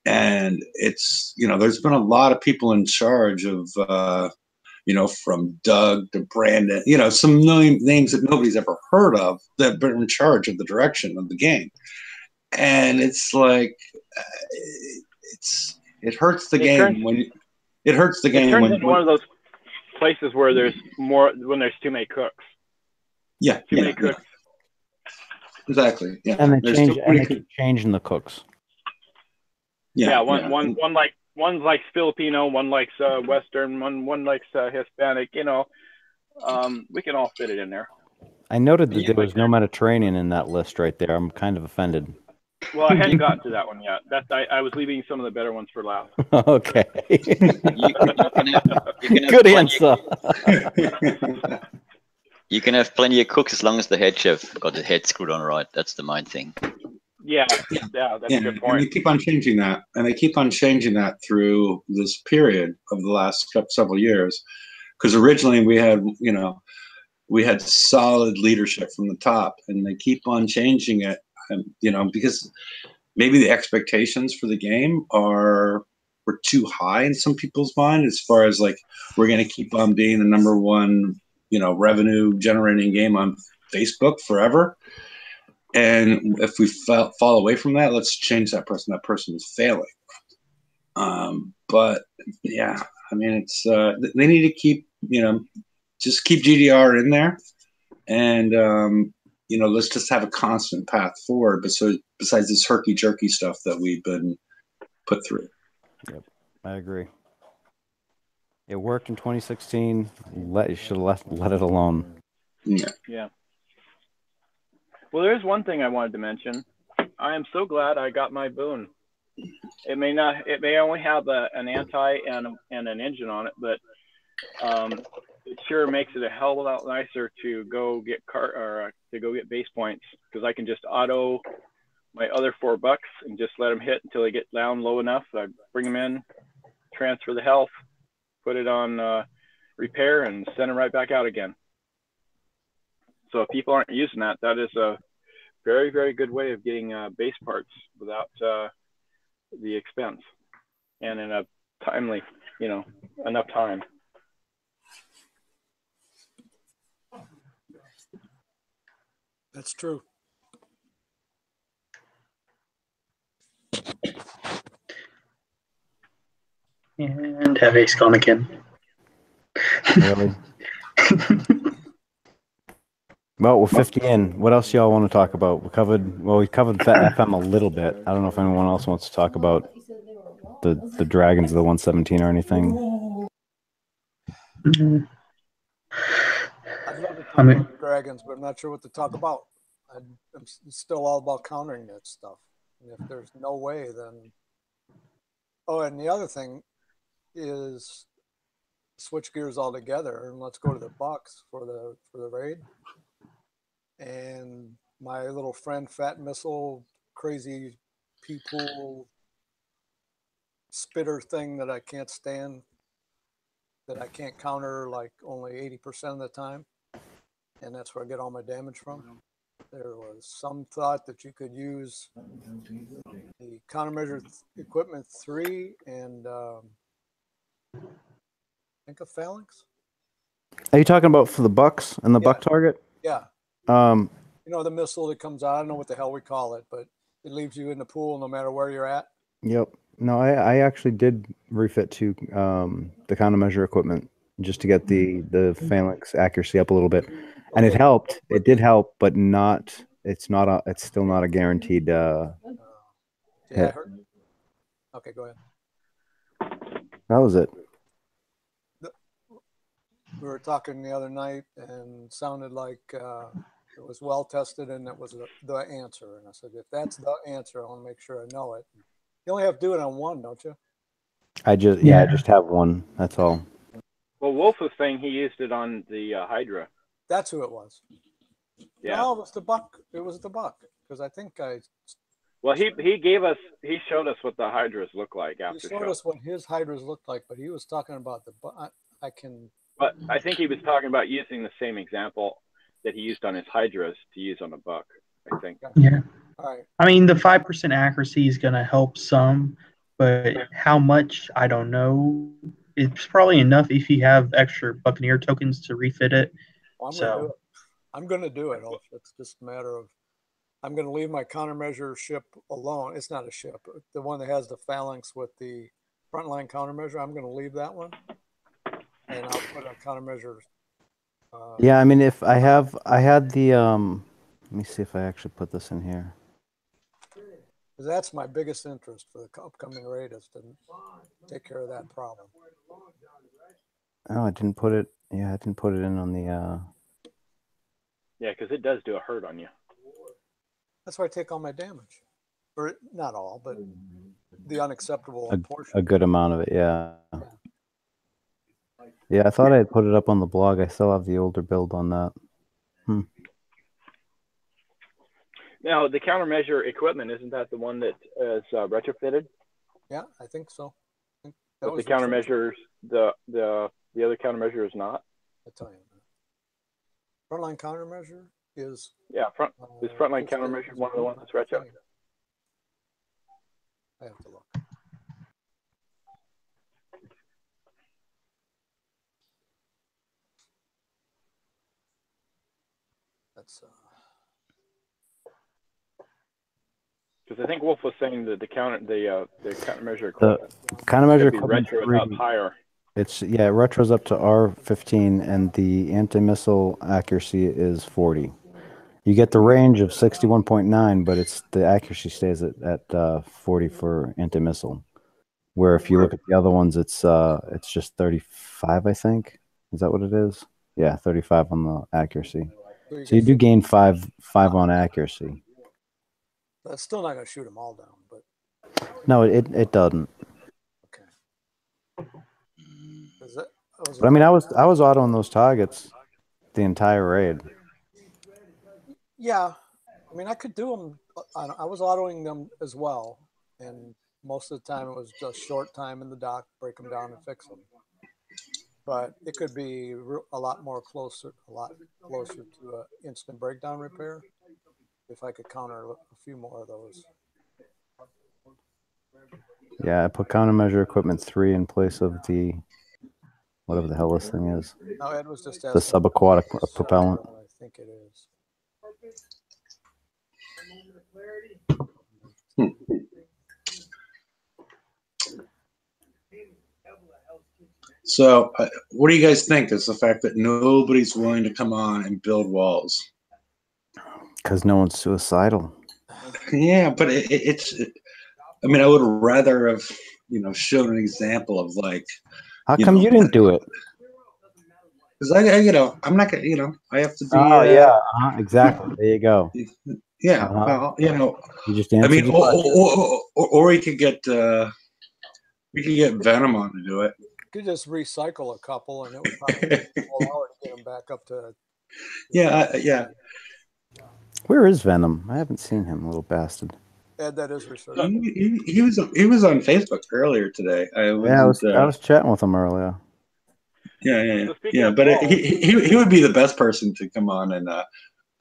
And it's there's been a lot of people in charge of from Doug to Brandon, some names that nobody's ever heard of that have been in charge of the direction of the game. And it's like it hurts the game when it hurts the game. It turns when into one of those places where there's too many cooks. Yeah, too many cooks. Exactly. Yeah, and they keep changing the cooks. One likes Filipino, one likes Western, one likes Hispanic. We can all fit it in there. I noted that there was no Mediterranean in that list right there. I'm kind of offended. Well, I hadn't gotten to that one yet. I was leaving some of the better ones for last. Okay. Good answer. You can have plenty of cooks as long as the head chef got the head screwed on right. That's the main thing. Yeah, that's a good point. And they keep on changing that, through this period of the last several years, because originally we had solid leadership from the top, and they keep on changing it, because maybe the expectations for the game were too high in some people's mind, as far as like, we're going to keep on being the number one revenue generating game on Facebook forever. And if we fall away from that, let's change that person. That person is failing. But yeah, I mean, it's they need to keep just keep GDR in there, and let's just have a constant path forward. But besides this herky jerky stuff that we've been put through. Yep, I agree. It worked in 2016. You should have let it alone. Yeah. Well, there's one thing I wanted to mention. I am so glad I got my boon. It may only have an anti and an engine on it, but it sure makes it a hell of a lot nicer to go get base points, because I can just auto my other 4 bucks and just let them hit until they get down low enough. I bring them in, transfer the health, put it on repair, and send them right back out again. So if people aren't using that, that is a very, very good way of getting base parts without the expense, and in a timely, enough time. That's true. And have Ace gone again. Really? Well, we're 50 in. What else y'all want to talk about? We covered FM a little bit. I don't know if anyone else wants to talk about the Dragons of the 117 or anything. I'd love to talk about the Dragons, but I'm not sure what to talk about. I'm still all about countering that stuff. And if there's no way, then... Oh, and the other thing is switch gears altogether and let's go to the Bucks for the raid. And my little friend Fat Missile, crazy pee-pool spitter thing that I can't stand, that I can't counter like only 80% of the time, and that's where I get all my damage from. There was some thought that you could use the countermeasure equipment 3 and I think a phalanx. Are you talking about for the Bucks and the Buck target? Yeah. You know, the missile that comes out, I don't know what the hell we call it, but it leaves you in the pool no matter where you're at. Yep. No, I actually did refit to the countermeasure equipment just to get the phalanx accuracy up a little bit, and it helped. It did help, but not. It's still not a guaranteed hit. Okay, go ahead. That was it. We were talking the other night, and sounded like it was well tested, and it was the answer. And I said, if that's the answer, I want to make sure I know it. You only have to do it on one, don't you? I just have one. That's all. Well, Wolf was saying he used it on the Hydra. That's who it was. Yeah. No, it was the Buck. It was the Buck, because I think I. Well, he showed us what the Hydras look like after. He showed us what his Hydras looked like, but he was talking about the. I can. But I think he was talking about using the same example that he used on his Hydras to use on the Buck, I think. Yeah. All right. I mean, the 5% accuracy is going to help some, but how much, I don't know. It's probably enough if you have extra Buccaneer tokens to refit it. Well, I'm going to do it. It's just a matter of, I'm going to leave my countermeasure ship alone. It's not a ship. The one that has the phalanx with the frontline countermeasure, I'm going to leave that one. And I'll put a countermeasure. Yeah, I mean, if I had the, let me see if I actually put this in here. That's my biggest interest for the upcoming raid, is to take care of that problem. Oh, I didn't put it. Yeah, I didn't put it in on the. Yeah, because it does do a hurt on you. That's why I take all my damage, or not all, but the unacceptable portion. A good amount of it, yeah. Yeah, I thought I had put it up on the blog. I still have the older build on that. Now, the countermeasure equipment, isn't that the one that is retrofitted? Yeah, I think so. But the countermeasures, the other countermeasure is not? I'll tell you. Frontline countermeasure is... Yeah, is frontline countermeasure one of the ones that's retro? I have to look. That's... Because I think Wolf was saying that the countermeasure equipment. The countermeasure equipment retro up higher. It retros up to R15, and the anti-missile accuracy is 40. You get the range of 61.9, but the accuracy stays at 40 for anti-missile. Where if you look at the other ones, it's just 35, I think. Is that what it is? Yeah, 35 on the accuracy. So you do gain five on accuracy. That's still not going to shoot them all down, but No, it doesn't. okay. But I mean, I was autoing those targets the entire raid. Yeah, I mean, I could do them. I was autoing them as well, and most of the time it was just short time in the dock, break them down and fix them. But it could be a lot closer to an instant breakdown repair if I could counter a few more of those. Yeah, I put countermeasure equipment 3 in place of the whatever the hell this thing is. No, Ed was just the subaquatic propellant. I think it is. So, what do you guys think? Is the fact that nobody's willing to come on and build walls? Because no one's suicidal. Yeah, but it's. I mean, I would rather have shown an example of like. How come you didn't do it? Because I'm not gonna. I have to be. Oh yeah, exactly. There you go. Yeah, well, you just answered. I mean, or we could get Venom on to do it. Could just recycle a couple, and it would probably take a whole hour to get them back up to. Yeah. Where is Venom? I haven't seen him, little bastard. Ed, that is research. He was on Facebook earlier today. I was chatting with him earlier. Yeah. But he would be the best person to come on and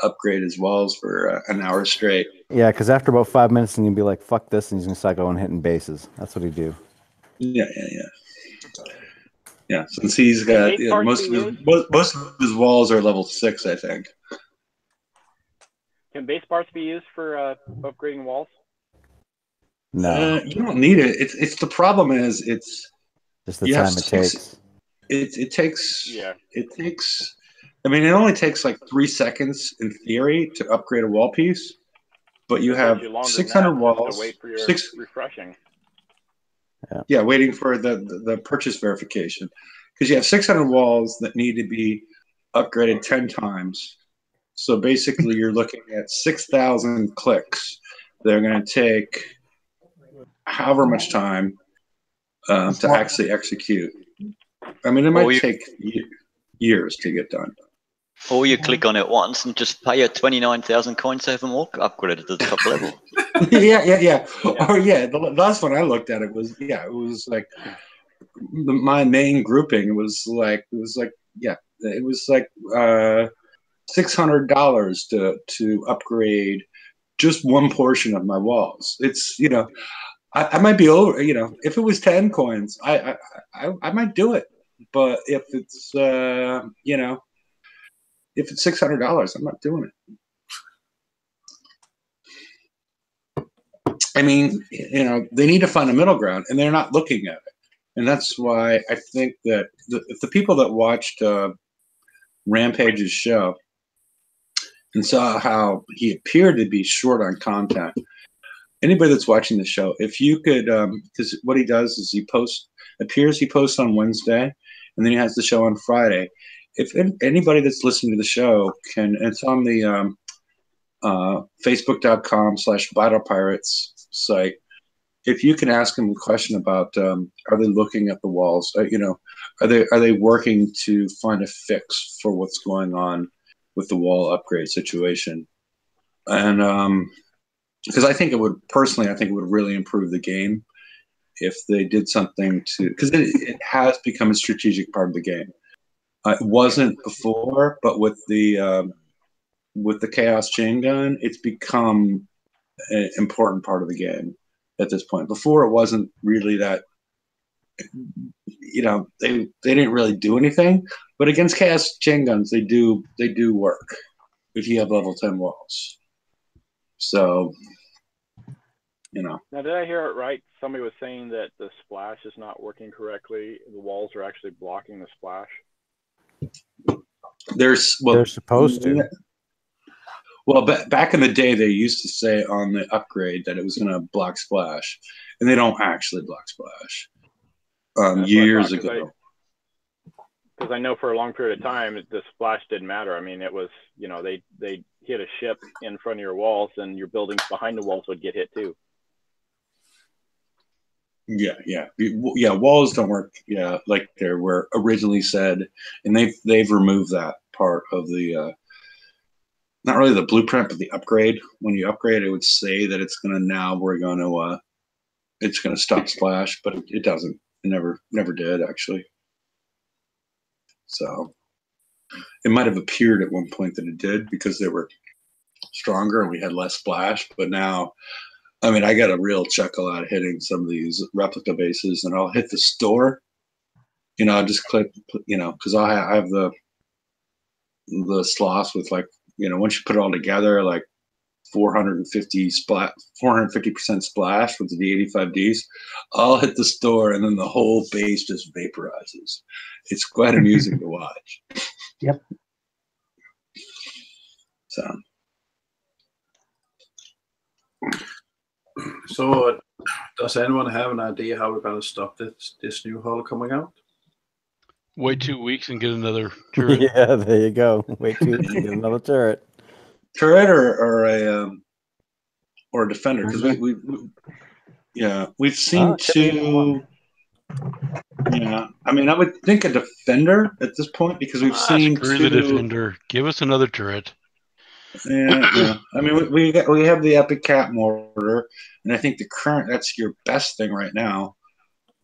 upgrade his walls for an hour straight. Yeah, because after about 5 minutes, he'd be like, "Fuck this," and he's gonna start going hitting bases. That's what he'd do. Yeah, since he's got most of his walls are level 6, I think. Can base parts be used for upgrading walls? No, you don't need it. It's the problem is it's just the time it takes. It takes. I mean, it only takes like 3 seconds in theory to upgrade a wall piece, but you have 600 walls. To wait for your refreshing. Yeah, waiting for the purchase verification, because you have 600 walls that need to be upgraded 10 times. So basically, you're looking at 6,000 clicks. They're going to take however much time to actually execute. I mean, it might take years to get done. Or you click on it once and just pay a 29,000 coin save and walk upgrade it to the top level. Yeah. Or the last one I looked at it was like my main grouping. It was like $600 to upgrade just one portion of my walls. It's I might be over. If it was 10 coins, I might do it. But if it's if it's $600, I'm not doing it. I mean, they need to find a middle ground, and they're not looking at it. And that's why I think that if the people that watched Rampage's show and saw how he appeared to be short on content, anybody that's watching the show, if you could, because what he does is he posts on Wednesday, and then he has the show on Friday. If anybody that's listening to the show can, it's on the facebook.com/BattlePirates site. If you can ask them a question about, are they looking at the walls? Are they working to find a fix for what's going on with the wall upgrade situation? And because I think it would really improve the game if they did something because it has become a strategic part of the game. It wasn't before, but with the Chaos Chain Gun, it's become an important part of the game at this point. Before, it wasn't really that. They didn't really do anything, but against Chaos Chain Guns, they do work if you have level 10 walls. So, Now, did I hear it right? Somebody was saying that the splash is not working correctly. The walls are actually blocking the splash. They're supposed to. Well, back in the day, they used to say on the upgrade that it was going to block splash, and they don't actually block splash. That's Years what I thought, ago. Because I know for a long period of time the splash didn't matter. I mean, it was, you know, they hit a ship in front of your walls, and your buildings behind the walls would get hit too. Yeah. Walls don't work. Yeah, like they were originally said, and they've removed that part of the not really the blueprint, but the upgrade. When you upgrade, it would say that it's gonna it's gonna stop splash, but it doesn't. It never did actually. So it might have appeared at one point that it did because they were stronger and we had less splash, but now. I mean, I got a real chuckle out of hitting some of these replica bases, and I'll hit the store. You know, I just click, you know, because I have the slots with, like, you know, once you put it all together, like 450% splash with the 85 Ds. I'll hit the store, and then the whole base just vaporizes. It's quite amusing to watch. Yep. So, does anyone have an idea how we're going to stop this new hull coming out? Wait 2 weeks and get another turret. Yeah, there you go. Wait 2 weeks and get another turret. Turret or a defender, because we've seen two. Yeah, I mean, I would think a defender at this point because we've seen Screw two. the defender. Give us another turret. Yeah. I mean, we have the Epic Cat mortar, and I think that's your best thing right now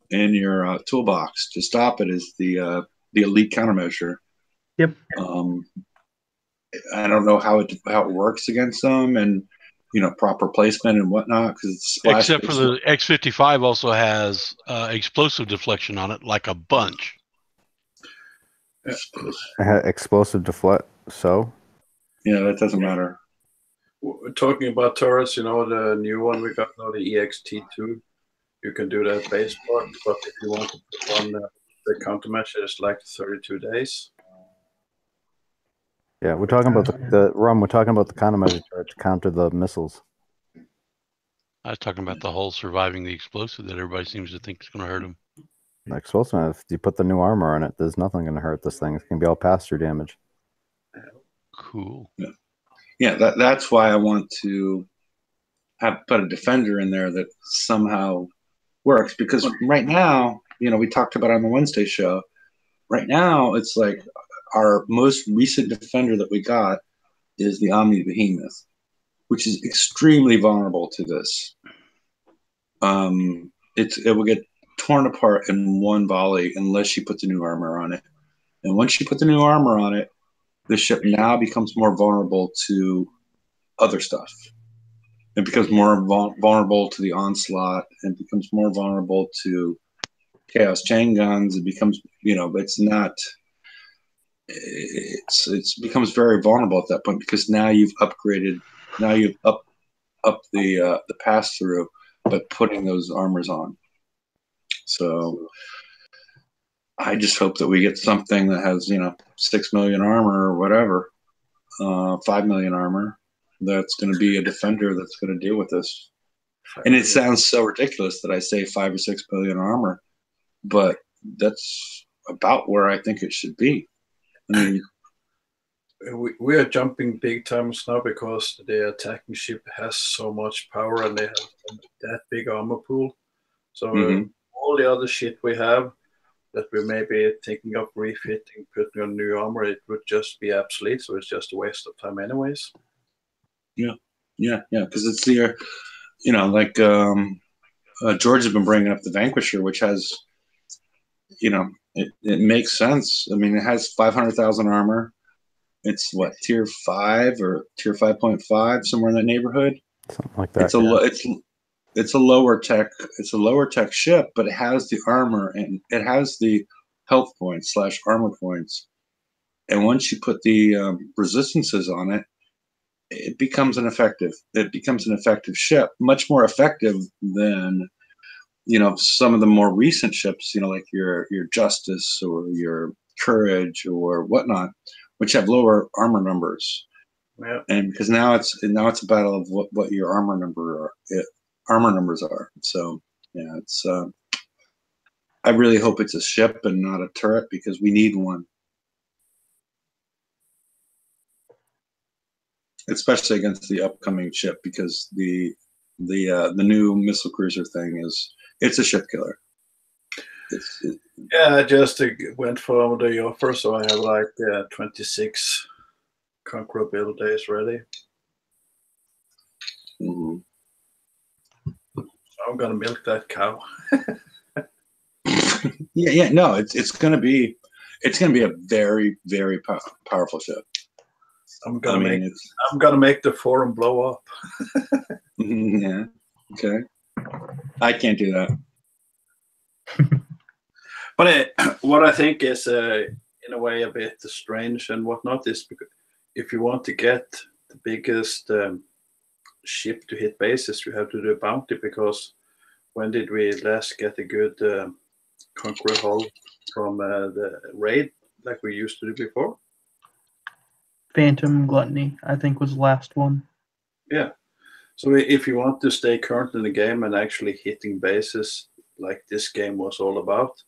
in your toolbox to stop it is the elite countermeasure. Yep. I don't know how it works against them, and you know, proper placement and whatnot, because it's splash. Except for the X55 also has explosive deflection on it, like a bunch. Explosive deflect. So. Yeah, that doesn't matter. We're talking about turrets, you know, the new one we got now, the EXT2. You can do that base part, but if you want to put on the countermeasure, it's like 32 days. Yeah, we're talking about we're talking about the countermeasure turret to counter the missiles. I was talking about the hull surviving the explosive that everybody seems to think is going to hurt them. The explosive, if you put the new armor on it, there's nothing going to hurt this thing. It's going to be all pass-through damage. Cool. Yeah, that's why I want to put a defender in there that somehow works, because right now, you know, we talked about on the Wednesday show. Right now, it's like our most recent defender that we got is the Omni Behemoth, which is extremely vulnerable to this. It will get torn apart in one volley unless you put the new armor on it. And once you put the new armor on it, the ship now becomes more vulnerable to other stuff. It becomes more vulnerable to the onslaught, and becomes more vulnerable to chaos chain guns. It becomes, you know, it's not. It becomes very vulnerable at that point, because now you've upgraded. Now you've up the pass through, but putting those armors on. So I just hope that we get something that has, you know, 6 million armor or whatever, 5 million armor. That's going to be a defender that's going to deal with this. And it sounds so ridiculous that I say 5 or 6 million armor, but that's about where I think it should be. I mean, we are jumping big times now because the attacking ship has so much power and they have that big armor pool. So all the other shit we have that we may be thinking of refitting, putting on new armor, it would just be obsolete. So it's just a waste of time anyways. Yeah. Because it's the, you know, like George has been bringing up the Vanquisher, which has, you know, it makes sense. I mean, it has 500,000 armor. It's what, tier 5 or tier 5.5, somewhere in that neighborhood. Something like that. It's a lower tech. It's a lower tech ship, but it has the armor and it has the health points / armor points. And once you put the resistances on it, it becomes an effective ship, much more effective than, you know, some of the more recent ships, you know, like your Justice or your Courage or whatnot, which have lower armor numbers. Yeah. And because now it's a battle of what your armor numbers are. So Yeah, it's. I really hope it's a ship and not a turret because we need one, especially against the upcoming ship because the new missile cruiser thing it's a ship killer. Yeah, I just went for the offer, so I have like 26 Conqueror build days ready. Mm-hmm. So I'm gonna milk that cow. Yeah. No, it's gonna be a very, very powerful ship. I'm gonna make the forum blow up. Yeah. Okay. I can't do that. But what I think is, in a way, a bit strange and whatnot is because if you want to get the biggest ship to hit bases, you have to do a bounty. Because when did we last get a good Conqueror hull from the raid like we used to do before? Phantom Gluttony, I think, was the last one. Yeah. So if you want to stay current in the game and actually hitting bases like this game was all about,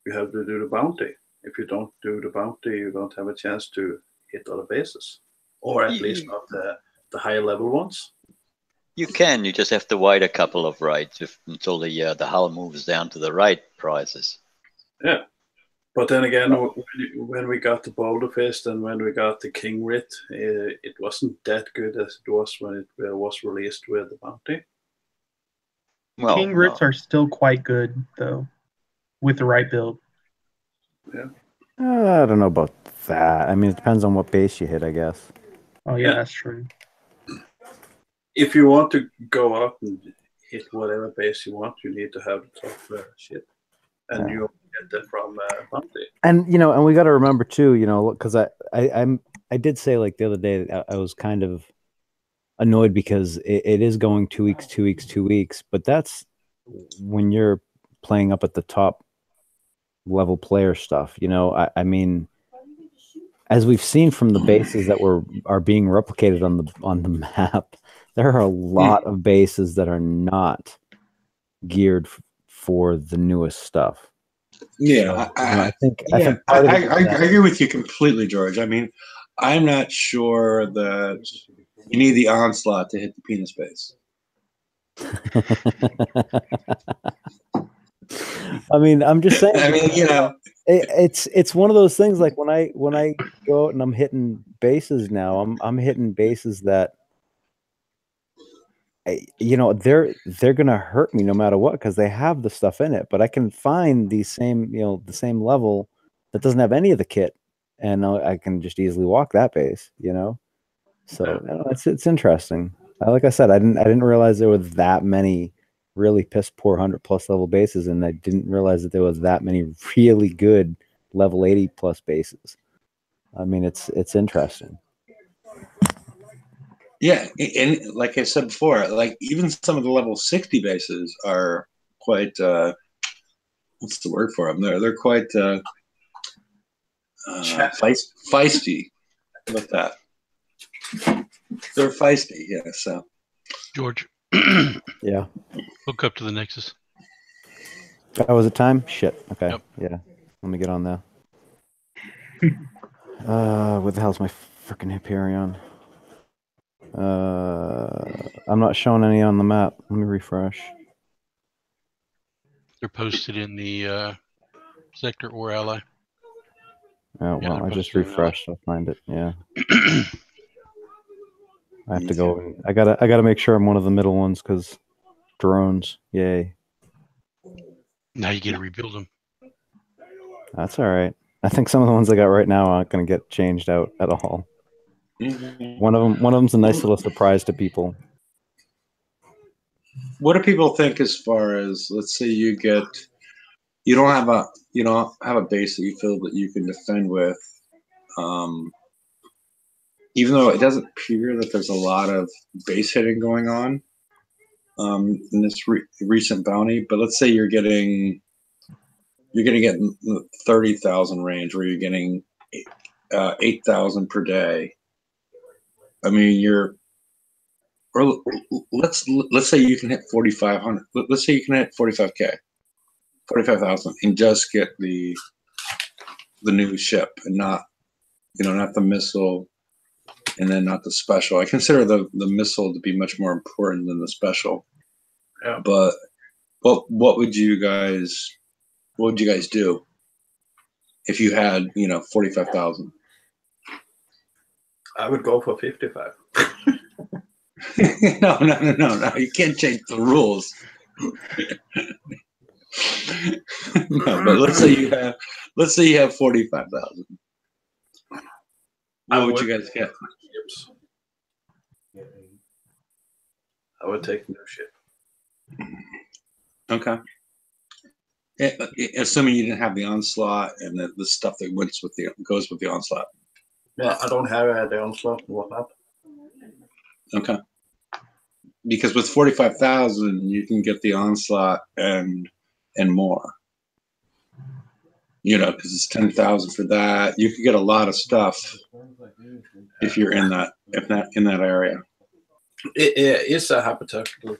you have to do the bounty. If you don't do the bounty, you don't have a chance to hit other bases, or at least not the higher level ones. You can. You just have to wait a couple of raids until the hull moves down to the right prices. Yeah. But then again, when we got the Boulder Fist and when we got the King Writ, it wasn't that good as it was when it was released with the bounty. Well, King Writs are still quite good, though, with the right build. Yeah. I don't know about that. I mean, it depends on what base you hit, I guess. Oh, yeah, that's true. If you want to go out and hit whatever base you want, you need to have the top shit. And you get that from bounty. And and we got to remember too, because I did say like the other day I was kind of annoyed because it is going 2 weeks, 2 weeks, 2 weeks, but that's when you're playing up at the top level player stuff. I mean, as we've seen from the bases that are being replicated on the map, there are a lot of bases that are not geared for the newest stuff. Yeah, so, I think I agree with you completely, George. I mean, I'm not sure that you need the onslaught to hit the penis base. I mean, I'm just saying. I mean, it's one of those things. Like when I go out and I'm hitting bases now, I'm hitting bases that they're gonna hurt me no matter what because they have the stuff in it. But I can find the same level that doesn't have any of the kit, and I can just easily walk that base. So it's interesting. Like I said, I didn't realize there were that many really piss poor 100+ level bases, and I didn't realize that there was that many really good level 80+ bases. I mean, it's interesting. Yeah, and like I said before, like even some of the level 60 bases are quite what's the word for them? They're quite feisty. Look at that. They're feisty, yeah. So George. Yeah. Hook up to the Nexus. Oh, was it time? Shit. Okay. Yep. Yeah. Let me get on there. What the hell's my freaking Hyperion? I'm not showing any on the map. Let me refresh. They're posted in the sector or ally. Oh, well, I just refreshed. I'll find it. Yeah. I have to go. I gotta make sure I'm one of the middle ones because drones. Yay. Now you get to rebuild them. That's all right. I think some of the ones I got right now aren't going to get changed out at all. One of them's a nice little surprise to people. What do people think as far as, let's say you don't have a base that you feel that you can defend with, even though it doesn't appear that there's a lot of base hitting going on in this recent bounty, but let's say you're getting 30,000 range where you're getting 8,000 per day. I mean, you're or let's say you can hit 4,500. Let's say you can hit 45K, 45,000, and just get the new ship, and not not the missile, and then not the special. I consider the missile to be much more important than the special. Yeah. But what would you guys do if you had 45,000? I would go for 55. No, you can't change the rules. No, but let's say you have 45,000. What would you guys get? Ships. I would take the new ship. Okay. Assuming you didn't have the onslaught and the stuff that goes with the onslaught. Yeah, I don't have the onslaught and whatnot. Okay. Because with 45,000, you can get the onslaught and more. Because it's 10,000 for that. You could get a lot of stuff if you're in that area. It's a hypothetical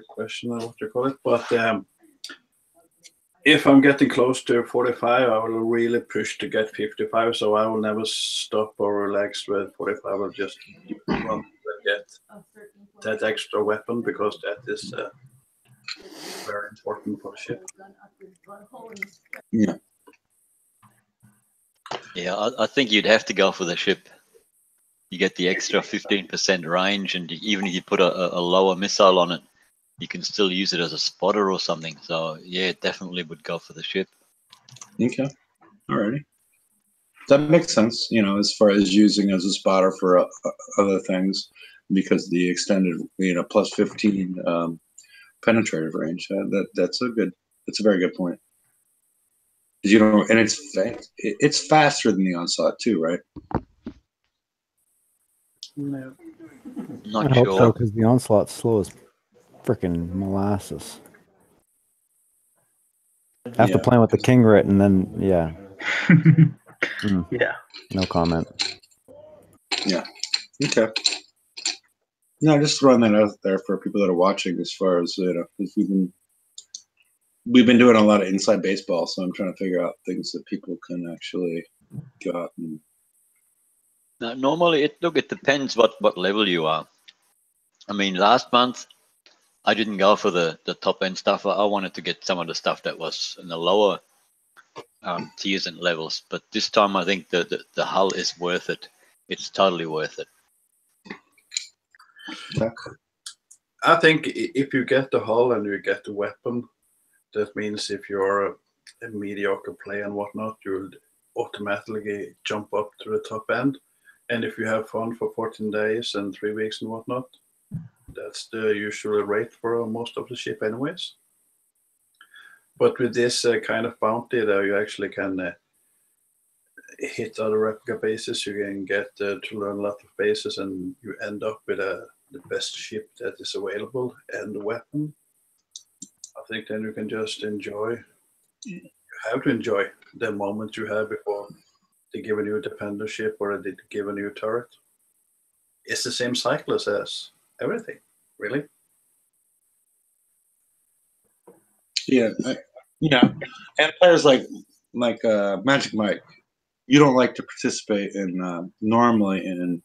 question, or what you call it. But if I'm getting close to 45, I will really push to get 55. So I will never stop or relax with 45. I will just run and get that extra weapon, because that is very important for the ship. Yeah. Yeah, I think you'd have to go for the ship. You get the extra 15% range, and even if you put a lower missile on it, you can still use it as a spotter or something. So yeah, definitely would go for the ship. Okay. Alrighty. That makes sense, as far as using as a spotter for other things, because the extended, plus 15 penetrative range. That's a very good point. And it's faster than the onslaught too, right? No. Not I hope so, sure. because the onslaught's slow as freaking molasses. After playing with the King Rit, and then yeah. Yeah. No comment. Yeah. Okay. No, just throwing that out there for people that are watching, as far as because we've been doing a lot of inside baseball, so I'm trying to figure out things that people can actually go out and. Now, normally, it depends what level you are. I mean, last month I didn't go for the top end stuff. I wanted to get some of the stuff that was in the lower tiers and levels. But this time, I think the hull is worth it. It's totally worth it. I think if you get the hull and you get the weapon, that means if you're a mediocre player and whatnot, you'll automatically jump up to the top end. And if you have fun for 14 days and 3 weeks and whatnot, that's the usual rate for most of the ship anyways. But with this kind of bounty, though, you actually can hit other replica bases. You can get to learn a lot of bases, and you end up with the best ship that is available and the weapon. I think then you can just enjoy. You have to enjoy the moment you have before they give a new defender ship or they give a new turret. It's the same cycle as everything, really. Yeah, and players like Magic Mike, you don't like to participate in normally in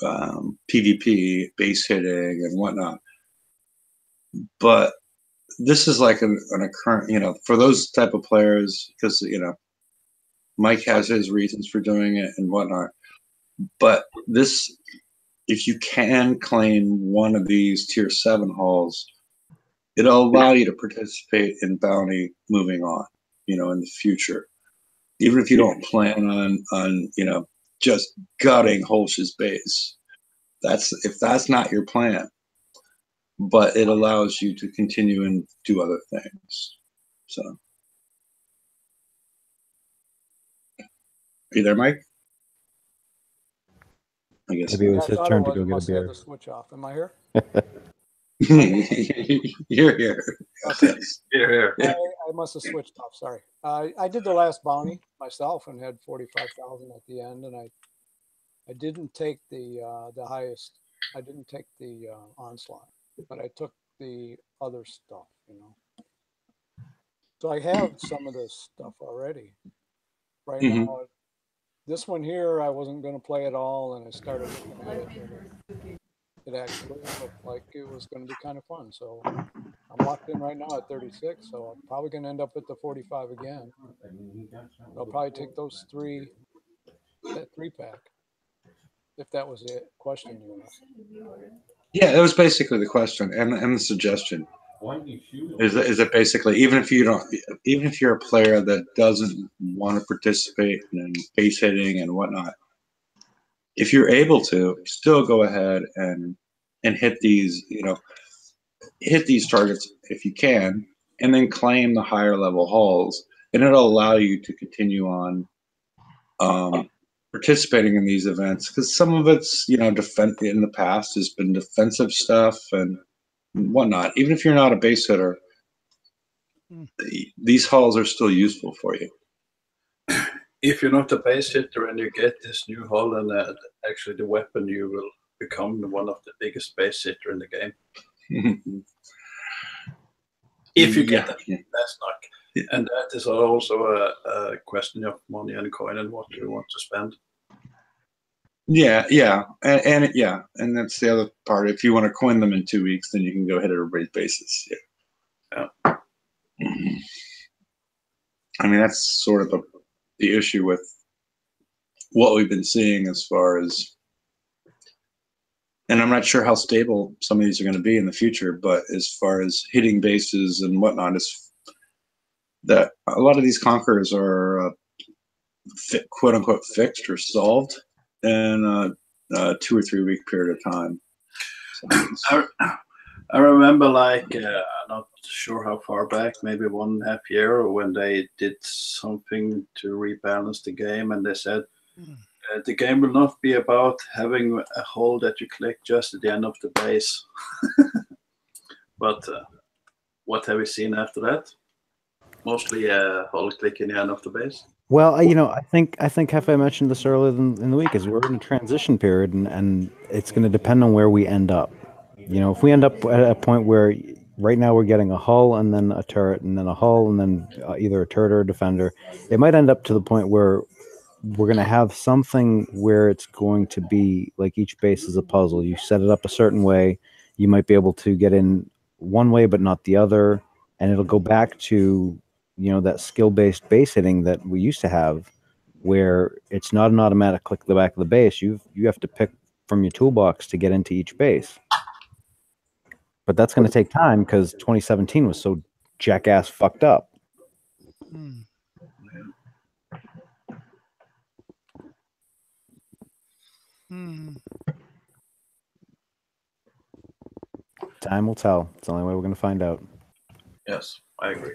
PvP, base hitting, and whatnot. But this is like an occurrence, for those type of players, because Mike has his reasons for doing it and whatnot. But this, if you can claim one of these tier 7 halls, it'll allow you to participate in bounty moving on, in the future. Even if you don't plan on just gutting Holsh's base. If that's not your plan. But it allows you to continue and do other things. So, are you there, Mike? I guess Maybe it was his turn to go get a must have beer. had the switch off. Am I here? You're here. Okay. Here, here. I must have switched off. Sorry. I did the last bounty myself and had 45,000 at the end, and I didn't take the highest I didn't take the onslaught, but I took the other stuff, you know. So I have some of this stuff already. Right now, this one here, I wasn't going to play at all, and I started looking at it, and it actually looked like it was going to be kind of fun. So I'm locked in right now at 36, so I'm probably going to end up at the 45 again. I'll probably take those three, that 3-pack, if that was the question you asked. Yeah, that was basically the question and the suggestion. Is it basically even if you're a player that doesn't want to participate in base hitting and whatnot, if you're able to, still go ahead and hit these, hit these targets if you can, and then claim the higher level hulls, and it'll allow you to continue on participating in these events, because some of it's in the past has been defensive stuff and whatnot. Even if you're not a base hitter, these hulls are still useful for you. If you're not a base hitter and you get this new hull, and actually the weapon, you will become one of the biggest base hitter in the game. If you get that, that's luck. And that is also a question of money and coin and what you want to spend. Yeah, and that's the other part. If you want to coin them in 2 weeks, then you can go hit everybody's bases. Yeah. I mean, that's sort of the issue with what we've been seeing as far as, and I'm not sure how stable some of these are going to be in the future, but as far as hitting bases and whatnot, is that a lot of these conquerors are quote unquote fixed or solved in a 2 or 3 week period of time. So I remember, I'm not sure how far back, maybe 1.5 years, when they did something to rebalance the game, and they said the game will not be about having a hole that you collect just at the end of the base. But what have we seen after that? Mostly a hole click in the end of the base. Well, I think Hefe mentioned this earlier in the week, is we're in a transition period, and it's going to depend on where we end up. If we end up at a point where right now we're getting a hull and then a turret and then a hull and then either a turret or a defender, it might end up to the point where we're going to have something where it's going to be like each base is a puzzle. You set it up a certain way, you might be able to get in one way but not the other, and it'll go back to that skill-based base hitting that we used to have, where it's not an automatic click the back of the base. You have to pick from your toolbox to get into each base. But that's going to take time because 2017 was so jackass fucked up. Time will tell. It's the only way we're going to find out. Yes, I agree.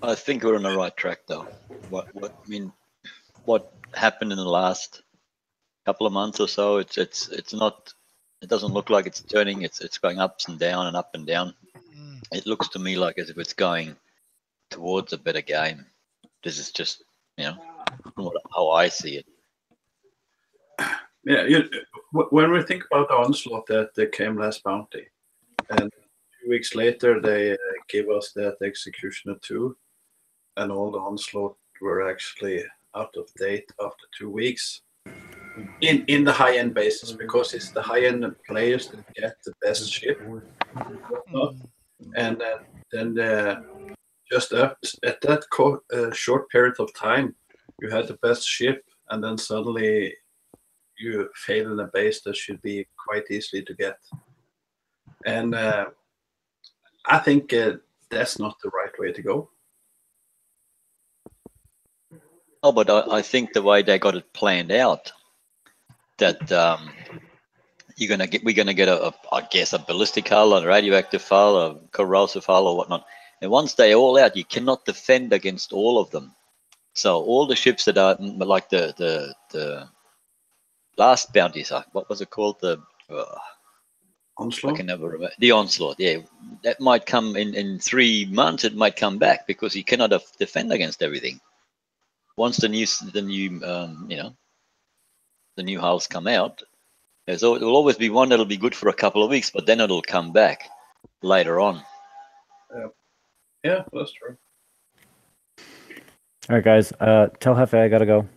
I think we're on the right track, though. What happened in the last couple of months or so? It's not. It doesn't look like it's turning. It's going ups and down and up and down. It looks to me like as if it's going towards a better game. This is just how I see it. Yeah, when we think about the onslaught that came last bounty, and 2 weeks later they gave us that Executioner 2, and all the onslaught were actually out of date after 2 weeks in the high-end bases, because it's the high-end players that get the best ship, and then just at that short period of time, you had the best ship, and then suddenly you fail in a base that should be quite easily to get. And I think that's not the right way to go. Oh, but I think the way they got it planned out, that we're gonna get I guess a ballistic hull, a radioactive hull, a corrosive hull, or whatnot. And once they're all out, you cannot defend against all of them. So all the ships that are like the last bounties, what was it called? The Onslaught? I can never remember. The Onslaught, yeah. That might come in 3 months, it might come back because you cannot defend against everything. once the new the new hulls come out, so there will always be one that'll be good for a couple of weeks, but then it'll come back later on. Yeah, that's true. All right, guys. Tell Hefe I gotta go.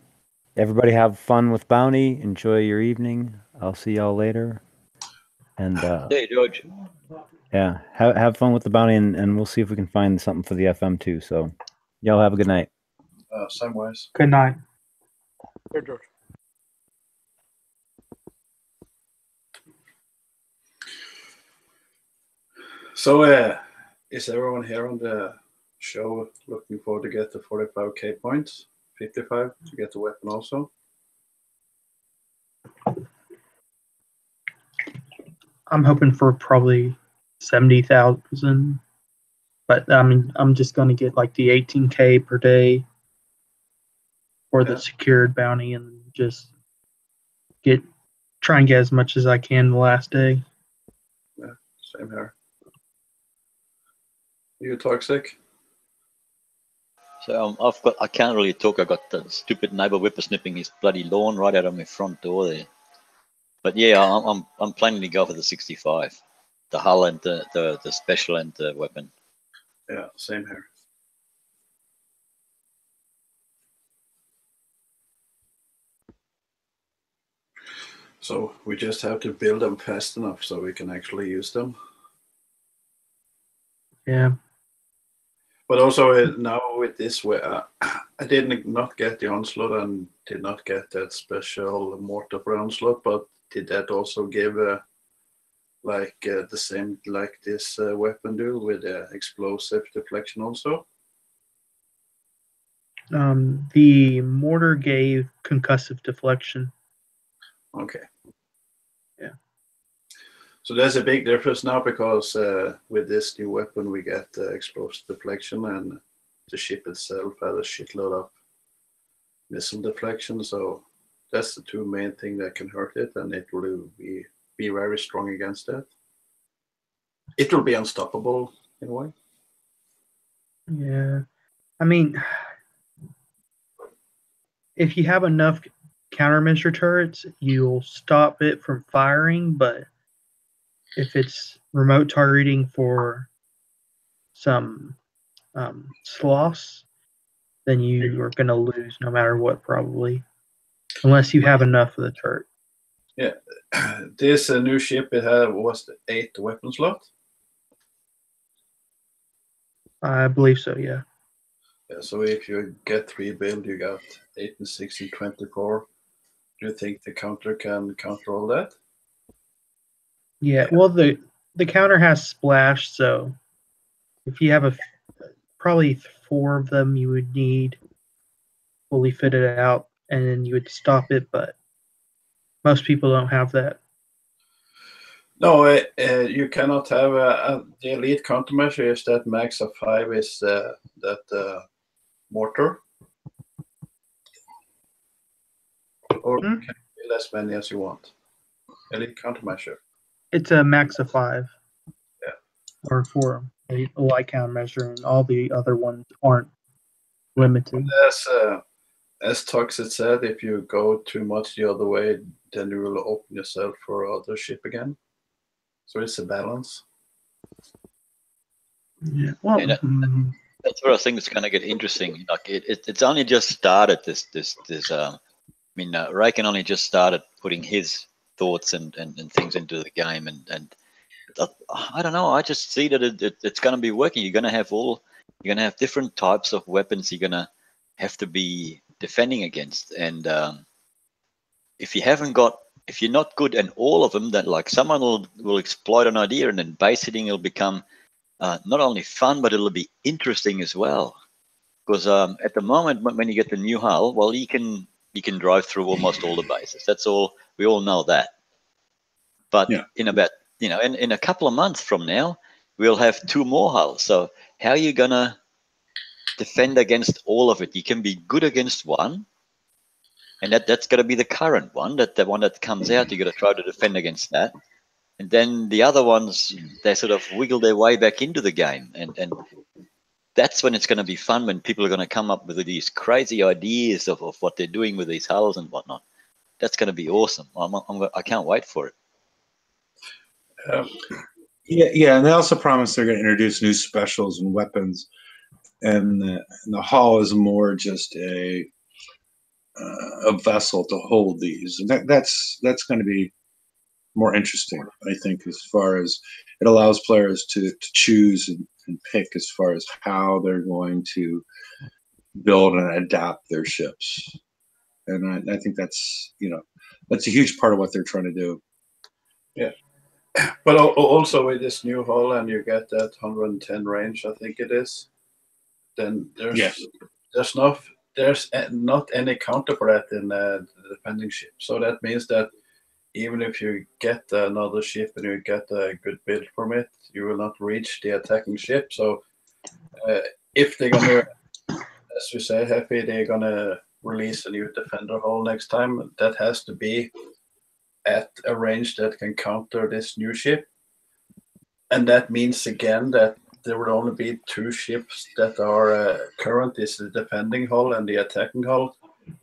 Everybody have fun with Bounty. Enjoy your evening. I'll see y'all later. And Hey, George. yeah, have fun with the Bounty, and we'll see if we can find something for the FM too. So, y'all have a good night. Samewise. Good night. Here, George. So, is everyone here on the show looking forward to get the 45k points, 55 to get the weapon also? I'm hoping for probably 70,000, but I mean, I'm just going to get like the 18k per day for the secured bounty, and just try and get as much as I can the last day. Yeah, same here. You Toxic? So I can't really talk. I got the stupid neighbor whippersnipping his bloody lawn right out of my front door there. But yeah, I'm planning to go for the 65, the hull and the special and the weapon. Yeah, same here. So we just have to build them fast enough so we can actually use them. Yeah. But also now with this, where I did not get the onslaught and did not get that special mortar for onslaught, but did that also give the same like this weapon do with the explosive deflection also? The mortar gave concussive deflection. Okay. Yeah. So there's a big difference now because with this new weapon we get explosive deflection, and the ship itself had a shitload of missile deflection. So that's the two main things that can hurt it, and it will be very strong against that. It will be unstoppable in a way. Yeah. I mean, if you have enough countermeasure turrets, you'll stop it from firing, but if it's remote targeting for some sloths, then you are going to lose no matter what, probably, unless you have enough of the turret. Yeah, this new ship, it was 8 weapon slot. I believe so, yeah. Yeah, so if you get 3 build, you got 8 and 6 and 24. Do you think the counter can counter all that? Yeah, well, the counter has splash, so if you have probably 4 of them, you would need fully fitted out, and then you would stop it, but most people don't have that. No, you cannot have the elite countermeasure is that max of 5 is that mortar. Or can you build as many as you want? Elite countermeasure. It's a max of 5. Yeah. Or 4. A light countermeasure, and all the other ones aren't limited. As Toxic said, if you go too much the other way, then you will open yourself for other ship again. So it's a balance. Yeah. Well, that's where I think it's going to get interesting. Like it's only just started. Raken only just started putting his thoughts and things into the game, and I don't know. I just see that it's going to be working. You're going to have different types of weapons you're going to have to be defending against, and if you're not good in all of them, then like someone will exploit an idea, and then base hitting will become not only fun, but it'll be interesting as well. Because at the moment, when you get the new hull, well, you can drive through almost all the bases. That's all. We all know that. But in about in a couple of months from now, we'll have 2 more hulls. So how are you gonna defend against all of it? You can be good against one, and that's got to be the current one. The one that comes out, you got to try to defend against that. And then the other ones, they sort of wiggle their way back into the game. And that's when it's going to be fun, when people are going to come up with these crazy ideas of what they're doing with these hulls and whatnot. That's going to be awesome. I can't wait for it. Yeah, and they also promise they're going to introduce new specials and weapons, and the hull is more just a vessel to hold these, and that's going to be more interesting, I think, as far as it allows players to choose and pick as far as how they're going to build and adapt their ships, and I think that's a huge part of what they're trying to do. Yeah. But also with this new hull, and you get that 110 range, I think it is. Then there's not any counter for that in the defending ship. So that means that even if you get another ship and you get a good build from it, you will not reach the attacking ship. So if they're gonna, as you say, Happy, they're gonna release a new defender hull next time, that has to be at a range that can counter this new ship. And that means again that there will only be two ships that are current, is the defending hull and the attacking hull,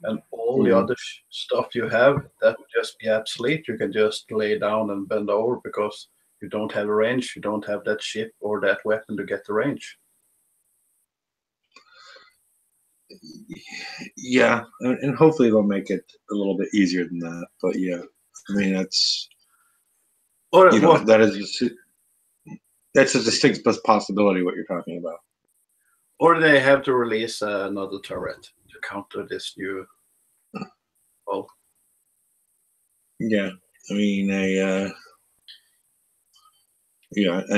and all the other stuff you have, that will just be obsolete. You can just lay down and bend over because you don't have a range, you don't have that ship or that weapon to get the range. Yeah, and hopefully they'll make it a little bit easier than that. But yeah, I mean that's that's a distinct possibility what you're talking about. Or they have to release another turret to counter this new hull. Yeah, I mean a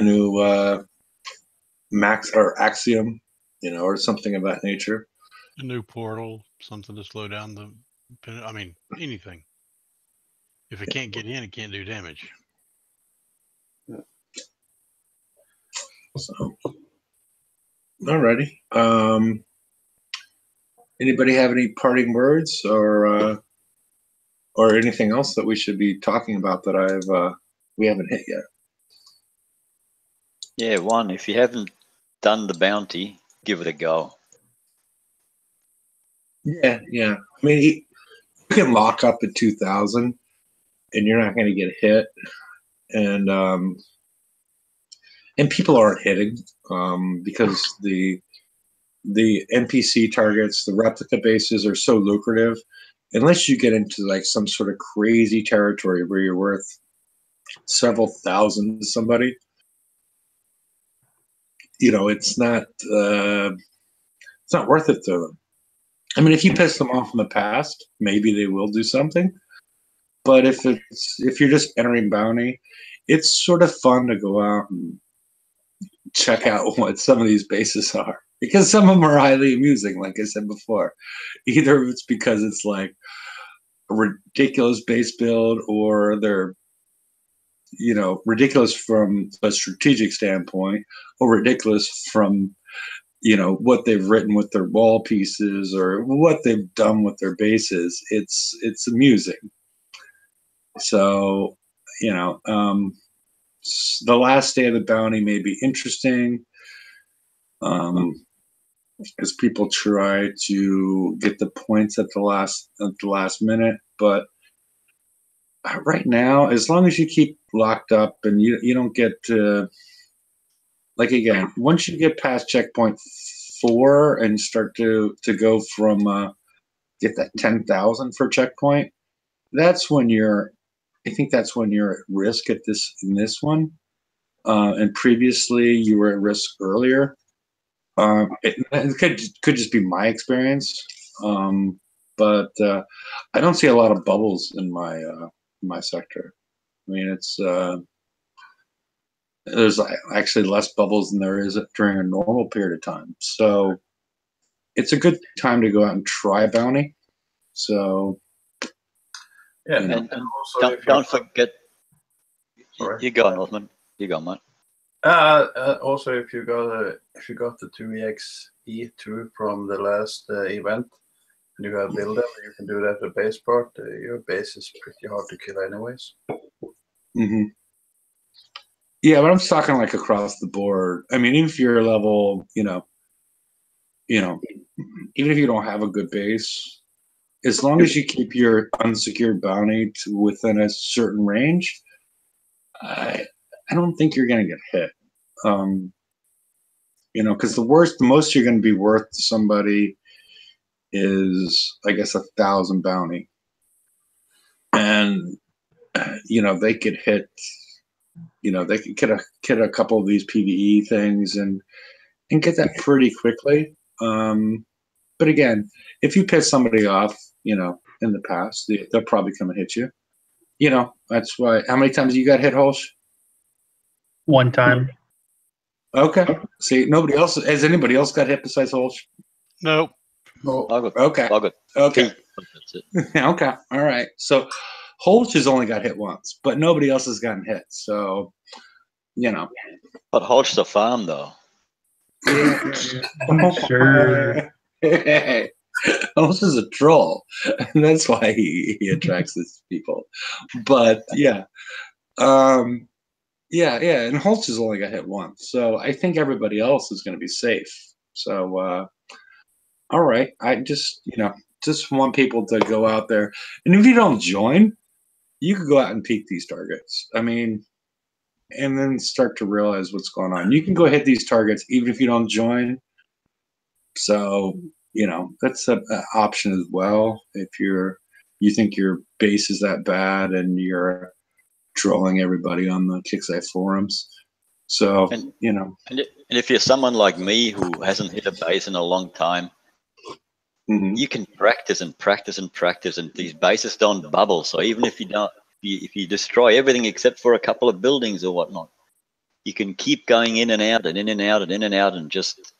new max or axiom, or something of that nature. A new portal, something to slow down the. I mean, anything. If it can't get in, it can't do damage. So, alrighty. Anybody have any parting words or anything else that we should be talking about that we haven't hit yet? Yeah, one, if you haven't done the bounty, give it a go. Yeah. I mean, you can lock up at 2,000, and you're not going to get hit, and people aren't hitting because the NPC targets, the replica bases are so lucrative. Unless you get into like some sort of crazy territory where you're worth several thousand to somebody, it's not worth it to them. I mean, if you piss them off in the past, maybe they will do something. But if you're just entering bounty, it's sort of fun to go out and check out what some of these bases are, because some of them are highly amusing, like I said before. Either it's because it's like a ridiculous base build, or they're ridiculous from a strategic standpoint, or ridiculous from what they've written with their wall pieces or what they've done with their bases. It's amusing. So the last day of the bounty may be interesting, as people try to get the points at the last minute. But right now, as long as you keep locked up and you don't get again, once you get past checkpoint 4 and start to go from get that 10,000 for checkpoint, that's when I think that's when you're at risk in this one. And previously you were at risk earlier. It could just be my experience, but I don't see a lot of bubbles in my sector. I mean, there's actually less bubbles than there is during a normal period of time. So it's a good time to go out and try bounty. So yeah, and also don't forget. Sorry. You go, Northman. You go, man. Also, if you got the 2EXE2 from the last event, and you have build them, you can do that with base part. Your base is pretty hard to kill, anyways. Mm-hmm. Yeah, but I'm talking like across the board. I mean, even if you're level, you know, even if you don't have a good base, as long as you keep your unsecured bounty to within a certain range, I don't think you're going to get hit. You know, because the most you're going to be worth to somebody is, I guess, 1,000 bounty, and you know they could hit. You know, they could get a couple of these PvE things and get that pretty quickly. But again, if you piss somebody off, you know, in the past, they'll probably come and hit you. You know, that's why. How many times you got hit, Holsh? One time. Okay. See, nobody else has anybody else got hit besides Holsh? Nope. Oh, Bugger. okay. Bugger. Okay. That's it. Okay. All right. So Holsh has only got hit once, but nobody else has gotten hit. So, you know. But Hodge the farm though. Sure. Hey, Holsh is a troll. And that's why he attracts these people. But yeah. Yeah, and Holtz has only got hit once, so I think everybody else is going to be safe. So, all right, I just want people to go out there, and if you don't join, you could go out and peek these targets. I mean, and then start to realize what's going on. You can go hit these targets even if you don't join. So, you know, that's an option as well. If you think your base is that bad and you're trolling everybody on the Kickside forums. So, you know. And if you're someone like me who hasn't hit a base in a long time, you can practice and practice and practice, and these bases don't bubble. So even if you don't, if you destroy everything except for a couple of buildings or whatnot, you can keep going in and out and in and out and in and out and just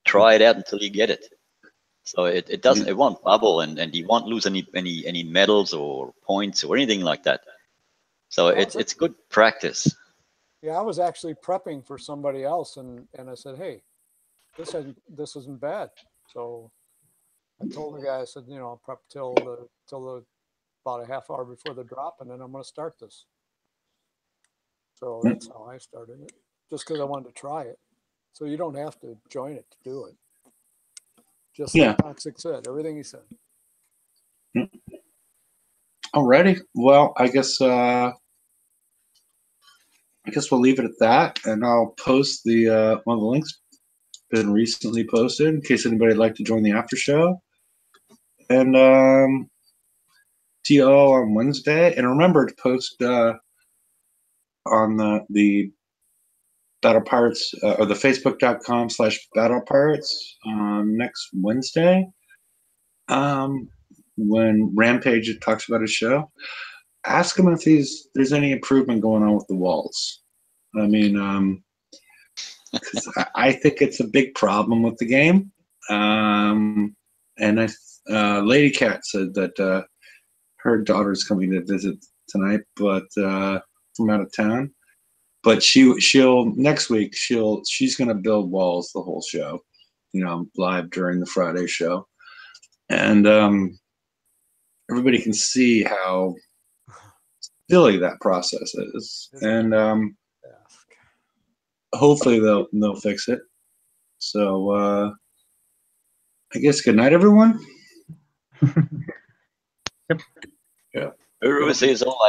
try it out until you get it. So it won't bubble, and you won't lose any medals or points or anything like that. So it's good practice. Yeah, I was actually prepping for somebody else, and I said, hey, this isn't bad. So I told the guy, I said, you know, I'll prep till about a half hour before the drop, and then I'm going to start this. So that's how I started it, just because I wanted to try it. So you don't have to join it to do it. Just like Toxic said, everything he said. Alrighty. Well, I guess we'll leave it at that, and I'll post the one of the links been recently posted in case anybody'd like to join the after show. And see you all on Wednesday. And remember to post on the Battle Pirates or the Facebook.com/Battle Pirates next Wednesday. When Rampage talks about his show, ask him if there's any improvement going on with the walls. I mean, because I think it's a big problem with the game. And Lady Cat said that her daughter's coming to visit tonight, but from out of town. But she'll next week she's gonna build walls the whole show, you know, live during the Friday show, and everybody can see how silly that process is, and hopefully they'll fix it. So I guess good night, everyone. Yep. Yeah. Who says all